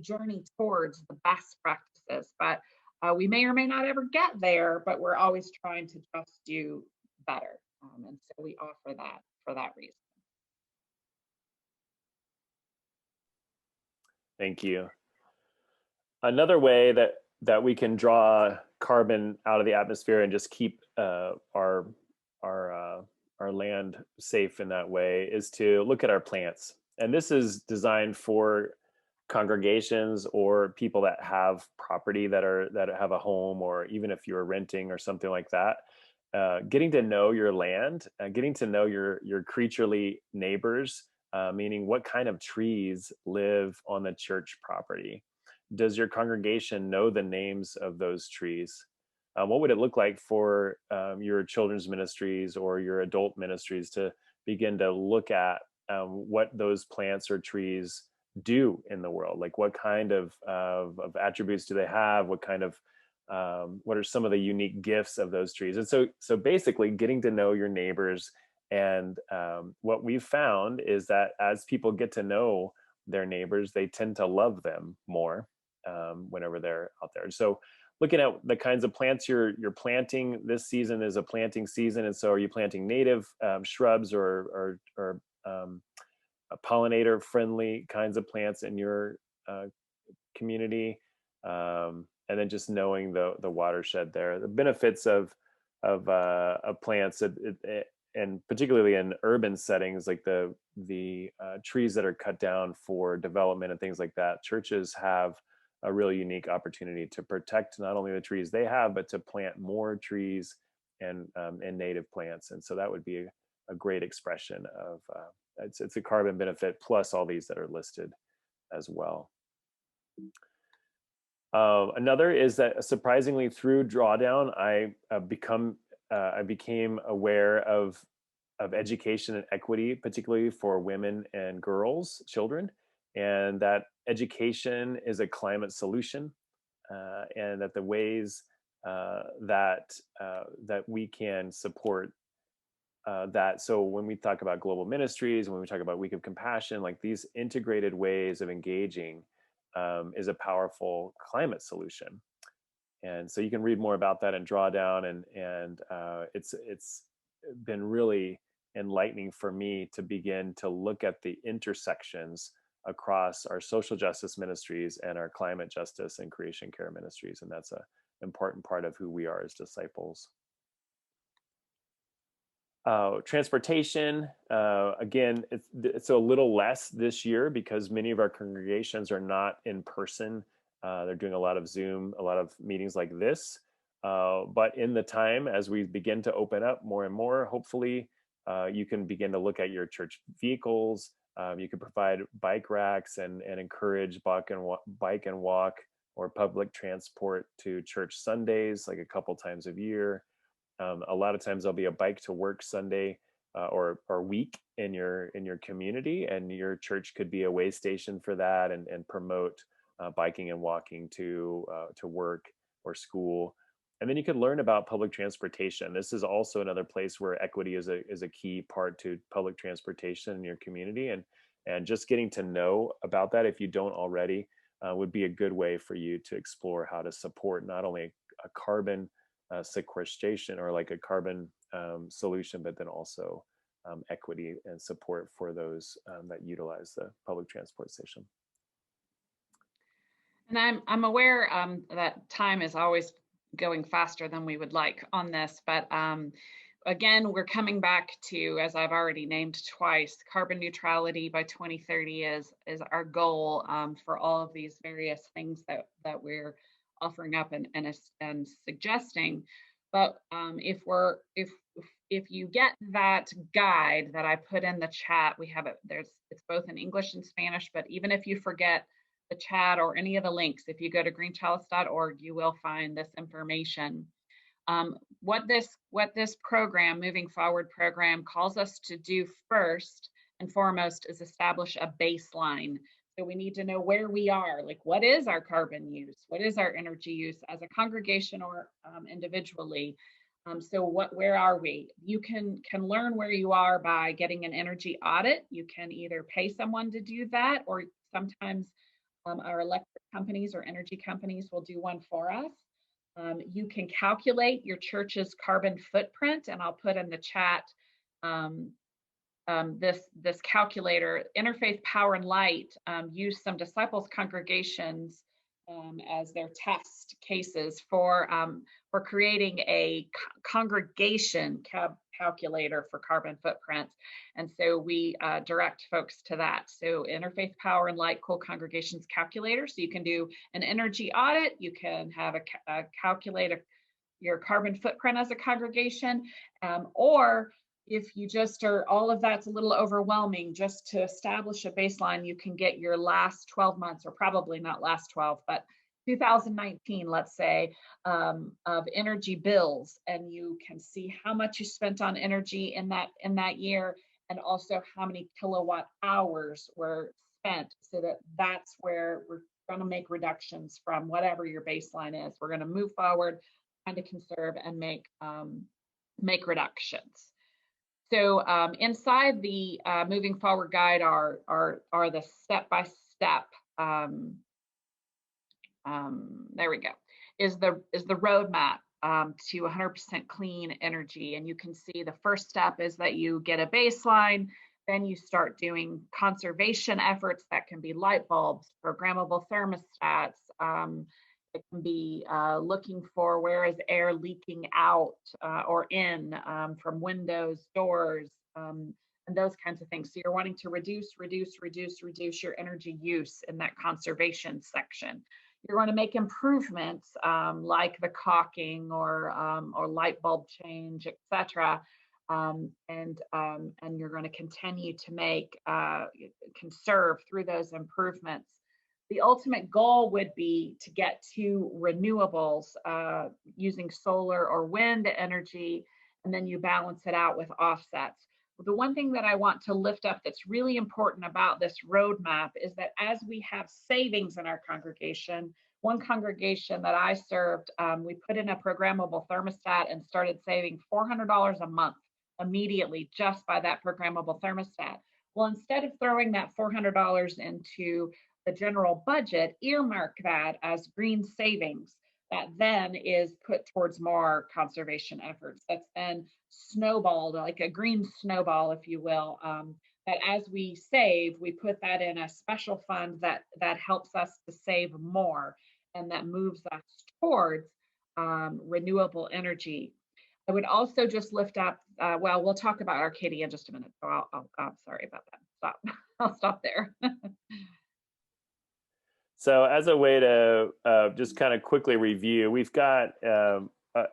journey towards the best practices. But we may or may not ever get there, but we're always trying to just do better. And so we offer that for that reason. Thank you. Another way that we can draw carbon out of the atmosphere and just keep our land safe in that way is to look at our plants. And this is designed for congregations or people that have property that have a home, or even if you're renting or something like that. Getting to know your land, getting to know your creaturely neighbors, meaning what kind of trees live on the church property. Does your congregation know the names of those trees? what would it look like for your children's ministries or your adult ministries to begin to look at what those plants or trees do in the world? Like what kind of attributes do they have? What kind of what are some of the unique gifts of those trees? And so basically getting to know your neighbors. And what we've found is that as people get to know their neighbors, they tend to love them more whenever they're out there. So looking at the kinds of plants you're planting, this season is a planting season. And so are you planting native shrubs or pollinator friendly kinds of plants in your community? And then just knowing the watershed there, the benefits of plants, and particularly in urban settings, like the trees that are cut down for development and things like that. Churches have a really unique opportunity to protect not only the trees they have, but to plant more trees and native plants. And so that would be a great expression of it's a carbon benefit plus all these that are listed as well. Another is that surprisingly through Drawdown, I became aware of education and equity, particularly for women and girls, children, and that education is a climate solution, and that the ways that we can support that. So when we talk about global ministries, when we talk about Week of Compassion, like these integrated ways of engaging is a powerful climate solution. And so you can read more about that in Drawdown, and it's been really enlightening for me to begin to look at the intersections across our social justice ministries and our climate justice and creation care ministries. And that's an important part of who we are as disciples. Transportation, again, it's a little less this year because many of our congregations are not in person. They're doing a lot of Zoom, a lot of meetings like this. But in the time as we begin to open up more and more, hopefully you can begin to look at your church vehicles. You can provide bike racks and encourage bike and walk or public transport to church Sundays, like a couple times a year. A lot of times there'll be a bike to work Sunday or week in your community, and your church could be a way station for that and promote biking and walking to work or school. And then you can learn about public transportation. This is also another place where equity is a key part to public transportation in your community, and just getting to know about that, if you don't already, would be a good way for you to explore how to support not only a carbon sequestration or like a carbon solution, but then also equity and support for those that utilize the public transport station. And I'm aware that time is always going faster than we would like on this, but again, we're coming back to, as I've already named twice, carbon neutrality by 2030 is our goal for all of these various things that we're offering up and suggesting. But if you get that guide that I put in the chat, we have it. It's both in English and Spanish. But even if you forget the chat or any of the links, if you go to greenchalice.org, you will find this information. What this program, Moving Forward program, calls us to do first and foremost is establish a baseline. So we need to know where we are, like what is our carbon use? What is our energy use as a congregation or individually? So where are we? You can learn where you are by getting an energy audit. You can either pay someone to do that, or sometimes our electric companies or energy companies will do one for us. You can calculate your church's carbon footprint, and I'll put in the chat this calculator. Interfaith Power and Light used some disciples congregations as their test cases for creating a congregation calculator for carbon footprints. And so we direct folks to that. So Interfaith Power and Light Cool Congregations Calculator. So you can do an energy audit. You can have a calculate your carbon footprint as a congregation, or if you just are, all of that's a little overwhelming, just to establish a baseline, you can get your last 12 months, or probably not last 12, but 2019, let's say, of energy bills, and you can see how much you spent on energy in that year, and also how many kilowatt hours were spent, so that's where we're going to make reductions from whatever your baseline is. We're going to move forward, trying to conserve and make reductions. So inside the moving forward guide are the step-by-step. There we go. Is the roadmap to 100% clean energy, and you can see the first step is that you get a baseline. Then you start doing conservation efforts that can be light bulbs, programmable thermostats. It can be looking for where is air leaking out or in from windows, doors, and those kinds of things. So you're wanting to reduce your energy use in that conservation section. You're going to make improvements like the caulking or light bulb change, etc. And you're going to continue to make conserve through those improvements. The ultimate goal would be to get to renewables using solar or wind energy, and then you balance it out with offsets. The one thing that I want to lift up that's really important about this roadmap is that as we have savings in our congregation, one congregation that I served, we put in a programmable thermostat and started saving $400 a month immediately just by that programmable thermostat. Well, instead of throwing that $400 into the general budget, earmark that as green savings that then is put towards more conservation efforts. That's then snowballed, like a green snowball, if you will, that as we save, we put that in a special fund that helps us to save more, and that moves us towards renewable energy. I would also just lift up, well, we'll talk about Arcadia in just a minute, so I'm sorry about that. Stop. I'll stop there. So as a way to just kind of quickly review, we've got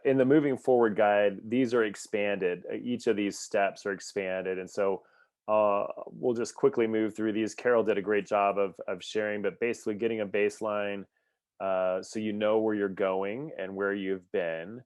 in the moving forward guide, these are expanded. Each of these steps are expanded. And so we'll just quickly move through these. Carol did a great job of sharing, but basically getting a baseline so you know where you're going and where you've been,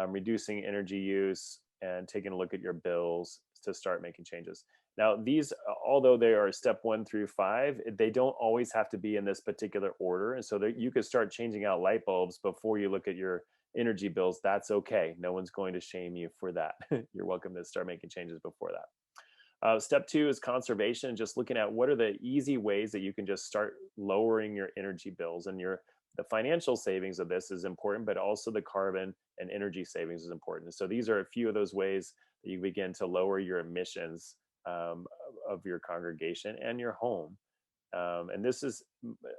reducing energy use and taking a look at your bills to start making changes. Now, these, although they are step 1 through 5, they don't always have to be in this particular order. And so that you could start changing out light bulbs before you look at your energy bills. That's okay. No one's going to shame you for that. You're welcome to start making changes before that. Step 2 is conservation, just looking at what are the easy ways that you can just start lowering your energy bills. And the financial savings of this is important, but also the carbon and energy savings is important. So these are a few of those ways that you begin to lower your emissions of your congregation and your home. And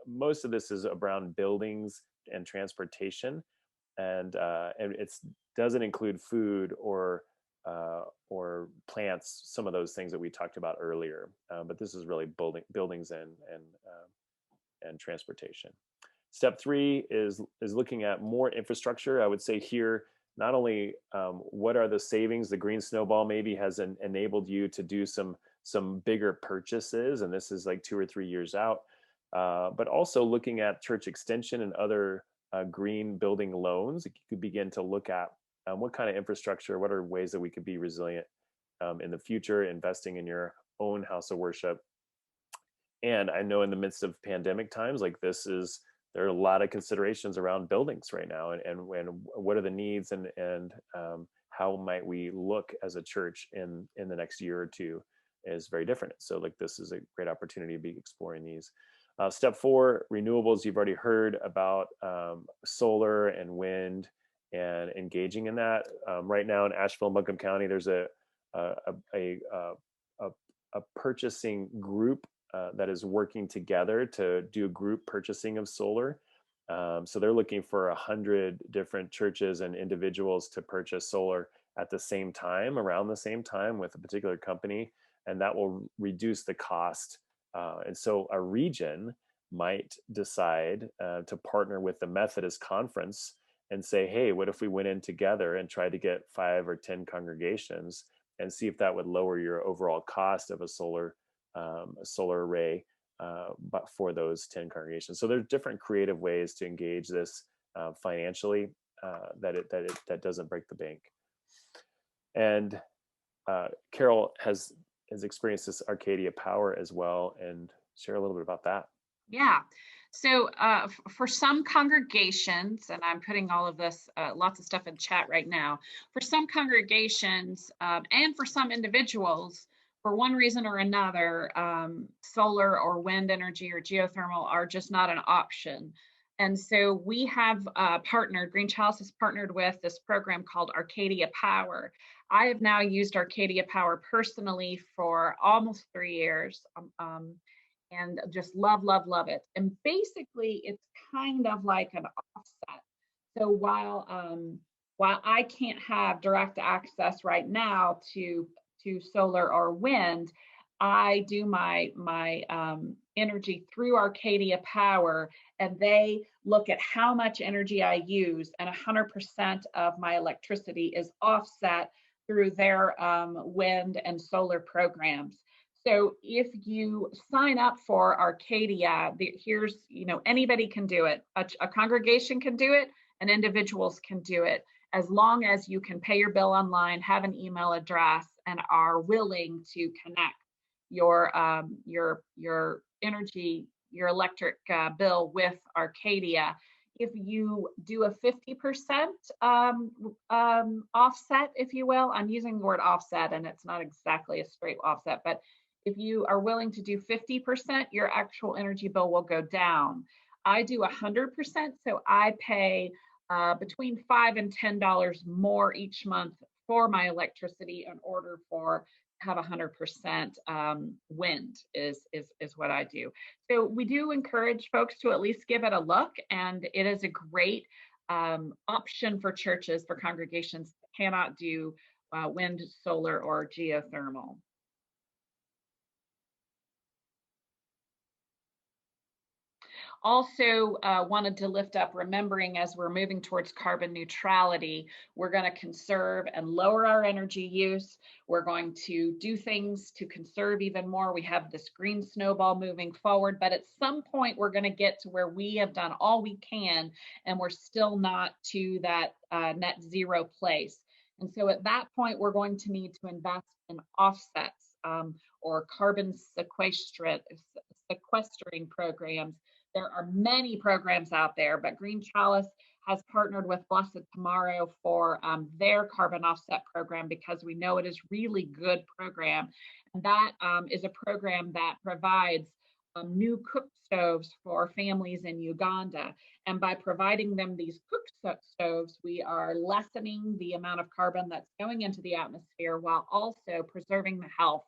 most of this is around buildings and transportation, and it doesn't include food or plants, some of those things that we talked about earlier. But this is really buildings and transportation. Step 3 is looking at more infrastructure. I would say here, not only what are the savings, the green snowball maybe has enabled you to do some bigger purchases, and this is like 2 or 3 years out, but also looking at church extension and other green building loans. You could begin to look at what kind of infrastructure, what are ways that we could be resilient in the future, investing in your own house of worship. And I know in the midst of pandemic times like this there are a lot of considerations around buildings right now, and what are the needs, and how might we look as a church in the next year or two is very different. So like this is a great opportunity to be exploring these. Step 4, renewables. You've already heard about solar and wind and engaging in that. Right now in Asheville, Buncombe County, there's a purchasing group that is working together to do group purchasing of solar. So they're looking for 100 different churches and individuals to purchase solar at the same time, around the same time with a particular company, and that will reduce the cost. And so a region might decide to partner with the Methodist Conference and say, hey, what if we went in together and tried to get 5 or 10 congregations and see if that would lower your overall cost of a solar array but for those 10 congregations. So there's different creative ways to engage this financially that doesn't break the bank. And Carol has experienced this Arcadia Power as well, and share a little bit about that. Yeah. So for some congregations, and I'm putting all of this, lots of stuff in chat right now, for some congregations and for some individuals, for one reason or another, solar or wind energy or geothermal are just not an option. And so we have partnered, Green Chalice has partnered with this program called Arcadia Power. I have now used Arcadia Power personally for almost 3 years. And just love, love, love it. And basically, it's kind of like an offset. So while I can't have direct access right now to solar or wind, I do my energy through Arcadia Power, and they look at how much energy I use, and 100% of my electricity is offset through their wind and solar programs. So if you sign up for Arcadia, here's, anybody can do it. A congregation can do it, and individuals can do it, as long as you can pay your bill online, have an email address, and are willing to connect your energy, your electric bill with Arcadia. If you do a 50% offset, if you will, I'm using the word offset, and it's not exactly a straight offset, but if you are willing to do 50%, your actual energy bill will go down. I do 100%, so I pay between $5 and $10 more each month for my electricity in order to have 100% wind is what I do. So we do encourage folks to at least give it a look, and it is a great option for churches, for congregations that cannot do wind, solar, or geothermal. Also wanted to lift up, remembering as we're moving towards carbon neutrality, we're going to conserve and lower our energy use. We're going to do things to conserve even more. We have this green snowball moving forward, but at some point we're going to get to where we have done all we can and we're still not to that net zero place. And so at that point, we're going to need to invest in offsets or carbon sequestering programs. There are many programs out there, but Green Chalice has partnered with Blessed Tomorrow for their carbon offset program, because we know it is really good program. And that is a program that provides new cook stoves for families in Uganda. And by providing them these cook stoves, we are lessening the amount of carbon that's going into the atmosphere while also preserving the health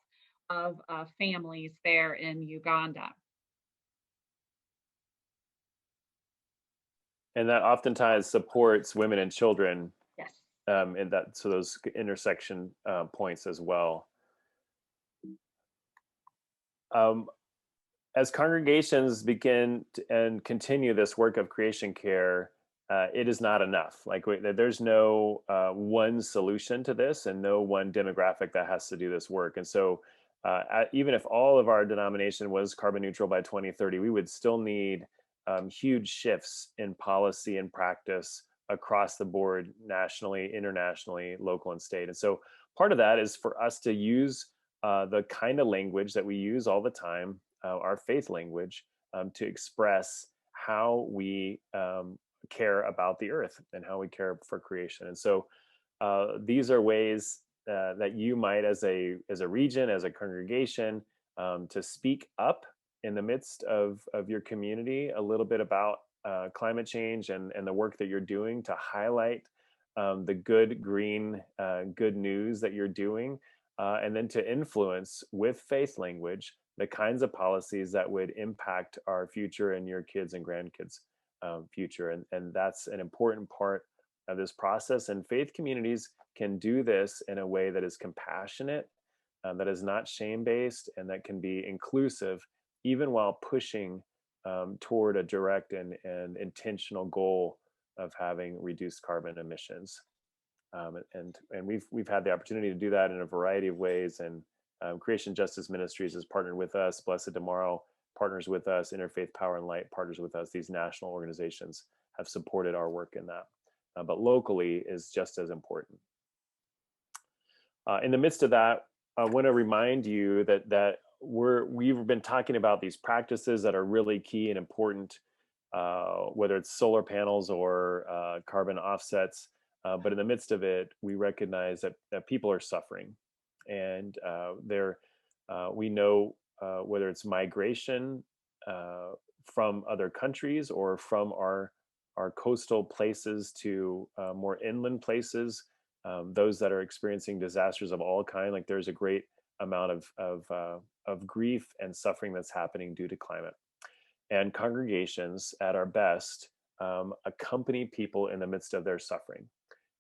of families there in Uganda. And that oftentimes supports women and children. Yes. And so those intersection points as well. As congregations begin and continue this work of creation care, it is not enough. Like there's no one solution to this, and no one demographic that has to do this work. And so even if all of our denomination was carbon neutral by 2030, we would still need huge shifts in policy and practice across the board, nationally, internationally, local and state. And so part of that is for us to use the kind of language that we use all the time, our faith language, to express how we care about the earth and how we care for creation. And so these are ways that you might, as a region, as a congregation, to speak up in the midst of your community a little bit about climate change and the work that you're doing, to highlight the good green good news that you're doing, and then to influence with faith language the kinds of policies that would impact our future and your kids and grandkids future. And that's an important part of this process. And faith communities can do this in a way that is compassionate, that is not shame-based, and that can be inclusive, even while pushing toward a direct and intentional goal of having reduced carbon emissions. And we've had the opportunity to do that in a variety of ways. And Creation Justice Ministries has partnered with us. Blessed Tomorrow partners with us, Interfaith Power and Light partners with us. These national organizations have supported our work in that. But locally is just as important. In the midst of that, I want to remind you that we've been talking about these practices that are really key and important, whether it's solar panels or carbon offsets. But in the midst of it, we recognize that people are suffering, and we know whether it's migration from other countries or from our coastal places to more inland places, those that are experiencing disasters of all kind. Like there's a great amount of grief and suffering that's happening due to climate. And congregations at our best accompany people in the midst of their suffering.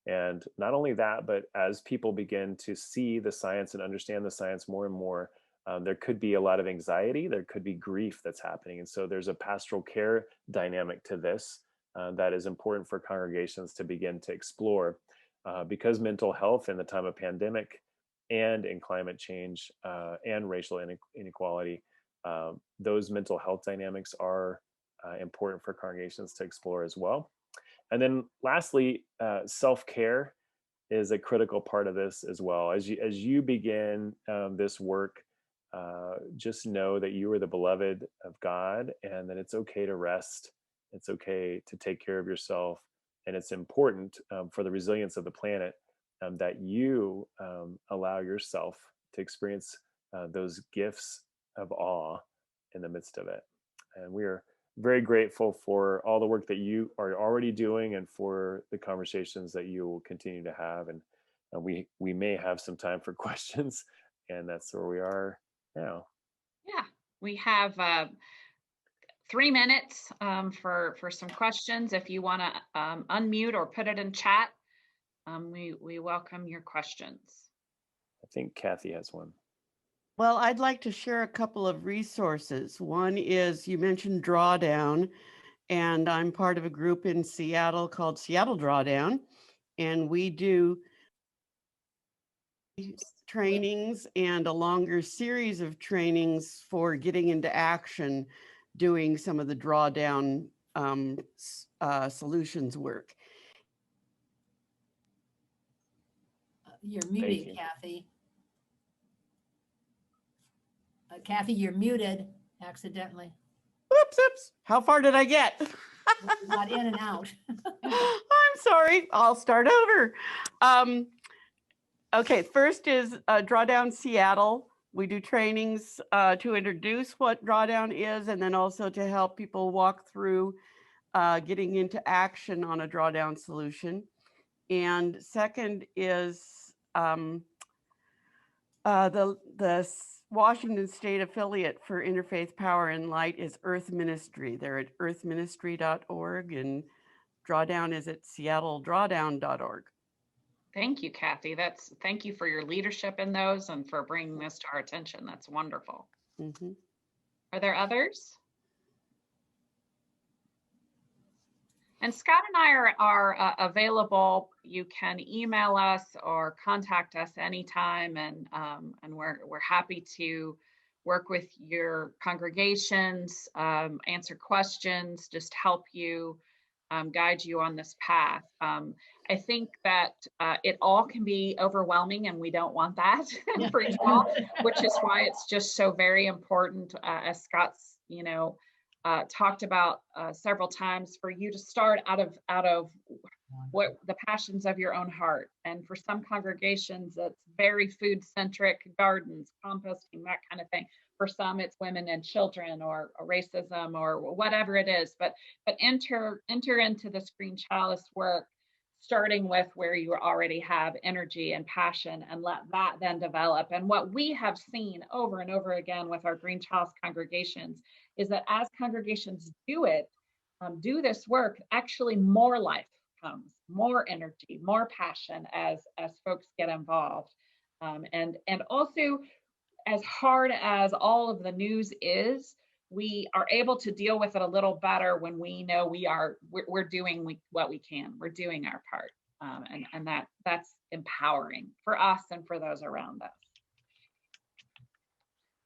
And not only that, but as people begin to see the science and understand the science more and more, there could be a lot of anxiety, there could be grief that's happening. And so there's a pastoral care dynamic to this that is important for congregations to begin to explore, because mental health in the time of pandemic and in climate change and racial inequality, those mental health dynamics are important for congregations to explore as well. And then lastly, self-care is a critical part of this as well. As you begin this work, just know that you are the beloved of God, and that it's okay to rest. It's okay to take care of yourself. And it's important for the resilience of the planet that you allow yourself to experience those gifts of awe in the midst of it. And we are very grateful for all the work that you are already doing and for the conversations that you will continue to have. And we may have some time for questions, and that's where we are now. Yeah, we have 3 minutes for some questions. If you want to unmute or put it in chat, we welcome your questions. I think Kathy has one. Well, I'd like to share a couple of resources. One is, you mentioned Drawdown, and I'm part of a group in Seattle called Seattle Drawdown, and we do trainings and a longer series of trainings for getting into action, doing some of the drawdown solutions work. You're muted, Kathy. Kathy, you're muted accidentally. Oops. How far did I get? You got in and out. I'm sorry. I'll start over. Okay, first is Drawdown Seattle. We do trainings to introduce what drawdown is, and then also to help people walk through getting into action on a drawdown solution. And second is the Washington State affiliate for Interfaith Power and Light is Earth Ministry. They're at earthministry.org, and Drawdown is at seattledrawdown.org. Thank you, Kathy. Thank you for your leadership in those and for bringing this to our attention. That's wonderful. Mm-hmm. Are there others? And Scott and I are available. You can email us or contact us anytime, and we're happy to work with your congregations, answer questions, just help you, guide you on this path. I think that it all can be overwhelming, and we don't want that for you all, which is why it's just so very important, as Scott's, talked about several times, for you to start out of what the passions of your own heart. And for some congregations, it's very food-centric, gardens, composting, that kind of thing. For some, it's women and children, or racism, or whatever it is. But enter into this Green Chalice work, starting with where you already have energy and passion, and let that then develop. And what we have seen over and over again with our Green Chalice congregations is that as congregations do this work, actually more life comes, more energy, more passion as folks get involved. And also, as hard as all of the news is, we are able to deal with it a little better when we know we're doing what we can. We're doing our part, and that's empowering for us and for those around us.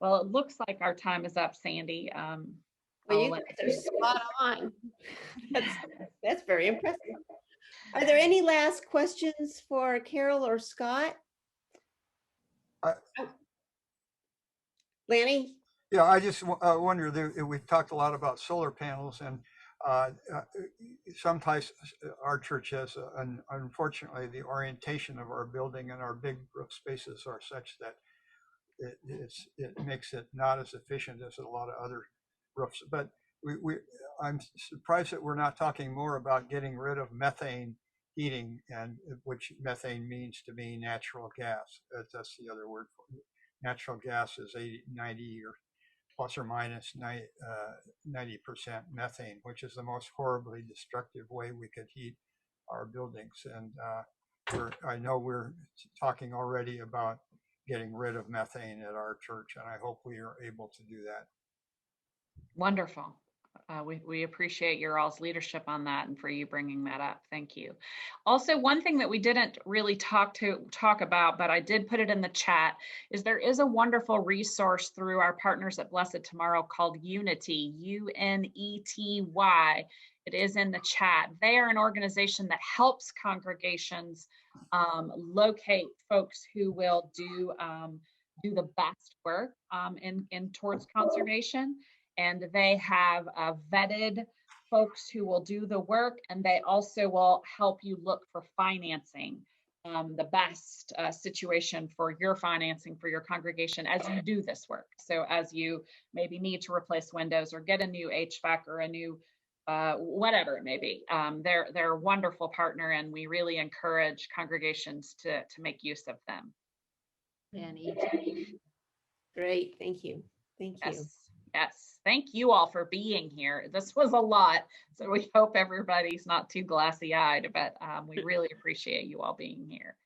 Well, it looks like our time is up, Sandy. Well, I'll you let guys are spot on. That's very impressive. Are there any last questions for Carol or Scott? I- Lanny? Yeah, I just wonder, we've talked a lot about solar panels, and sometimes our church has, unfortunately, the orientation of our building and our big roof spaces are such that it makes it not as efficient as a lot of other roofs. But I'm surprised that we're not talking more about getting rid of methane heating, and which methane means to me natural gas. That's the other word for it. Natural gas is 80, 90 or plus or minus 90% methane, which is the most horribly destructive way we could heat our buildings. And I know we're talking already about getting rid of methane at our church, and I hope we are able to do that. Wonderful. We appreciate your all's leadership on that and for you bringing that up. Thank you. Also, one thing that we didn't really talk about, but I did put it in the chat, is there is a wonderful resource through our partners at Blessed Tomorrow called Unity, UNETY. It is in the chat. They are an organization that helps congregations locate folks who will do the best work in towards conservation. And they have vetted folks who will do the work, and they also will help you look for financing, the best situation for your financing for your congregation as you do this work. So as you maybe need to replace windows or get a new HVAC or a new whatever it may be, they're a wonderful partner, and we really encourage congregations to make use of them. And Great, thank you. Thank you. Yes. Yes. Thank you all for being here. This was a lot, so we hope everybody's not too glassy-eyed, but we really appreciate you all being here.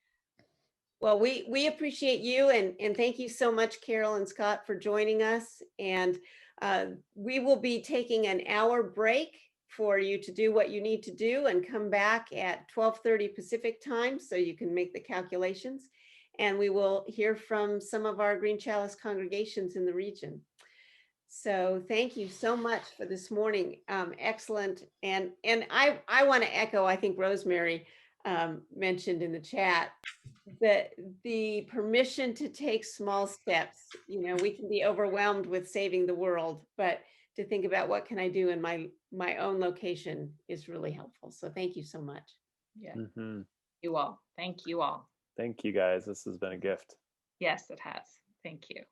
Well, we appreciate you, and thank you so much, Carol and Scott, for joining us. And we will be taking an hour break for you to do what you need to do and come back at 12:30 Pacific time so you can make the calculations. And we will hear from some of our Green Chalice congregations in the region. So thank you so much for this morning. Excellent. And I want to echo, I think Rosemary mentioned in the chat, that the permission to take small steps. You know, we can be overwhelmed with saving the world, but to think about what can I do in my own location is really helpful. So thank you so much. Yeah. Mm-hmm. You all. Thank you all. Thank you guys. This has been a gift. Yes, it has. Thank you.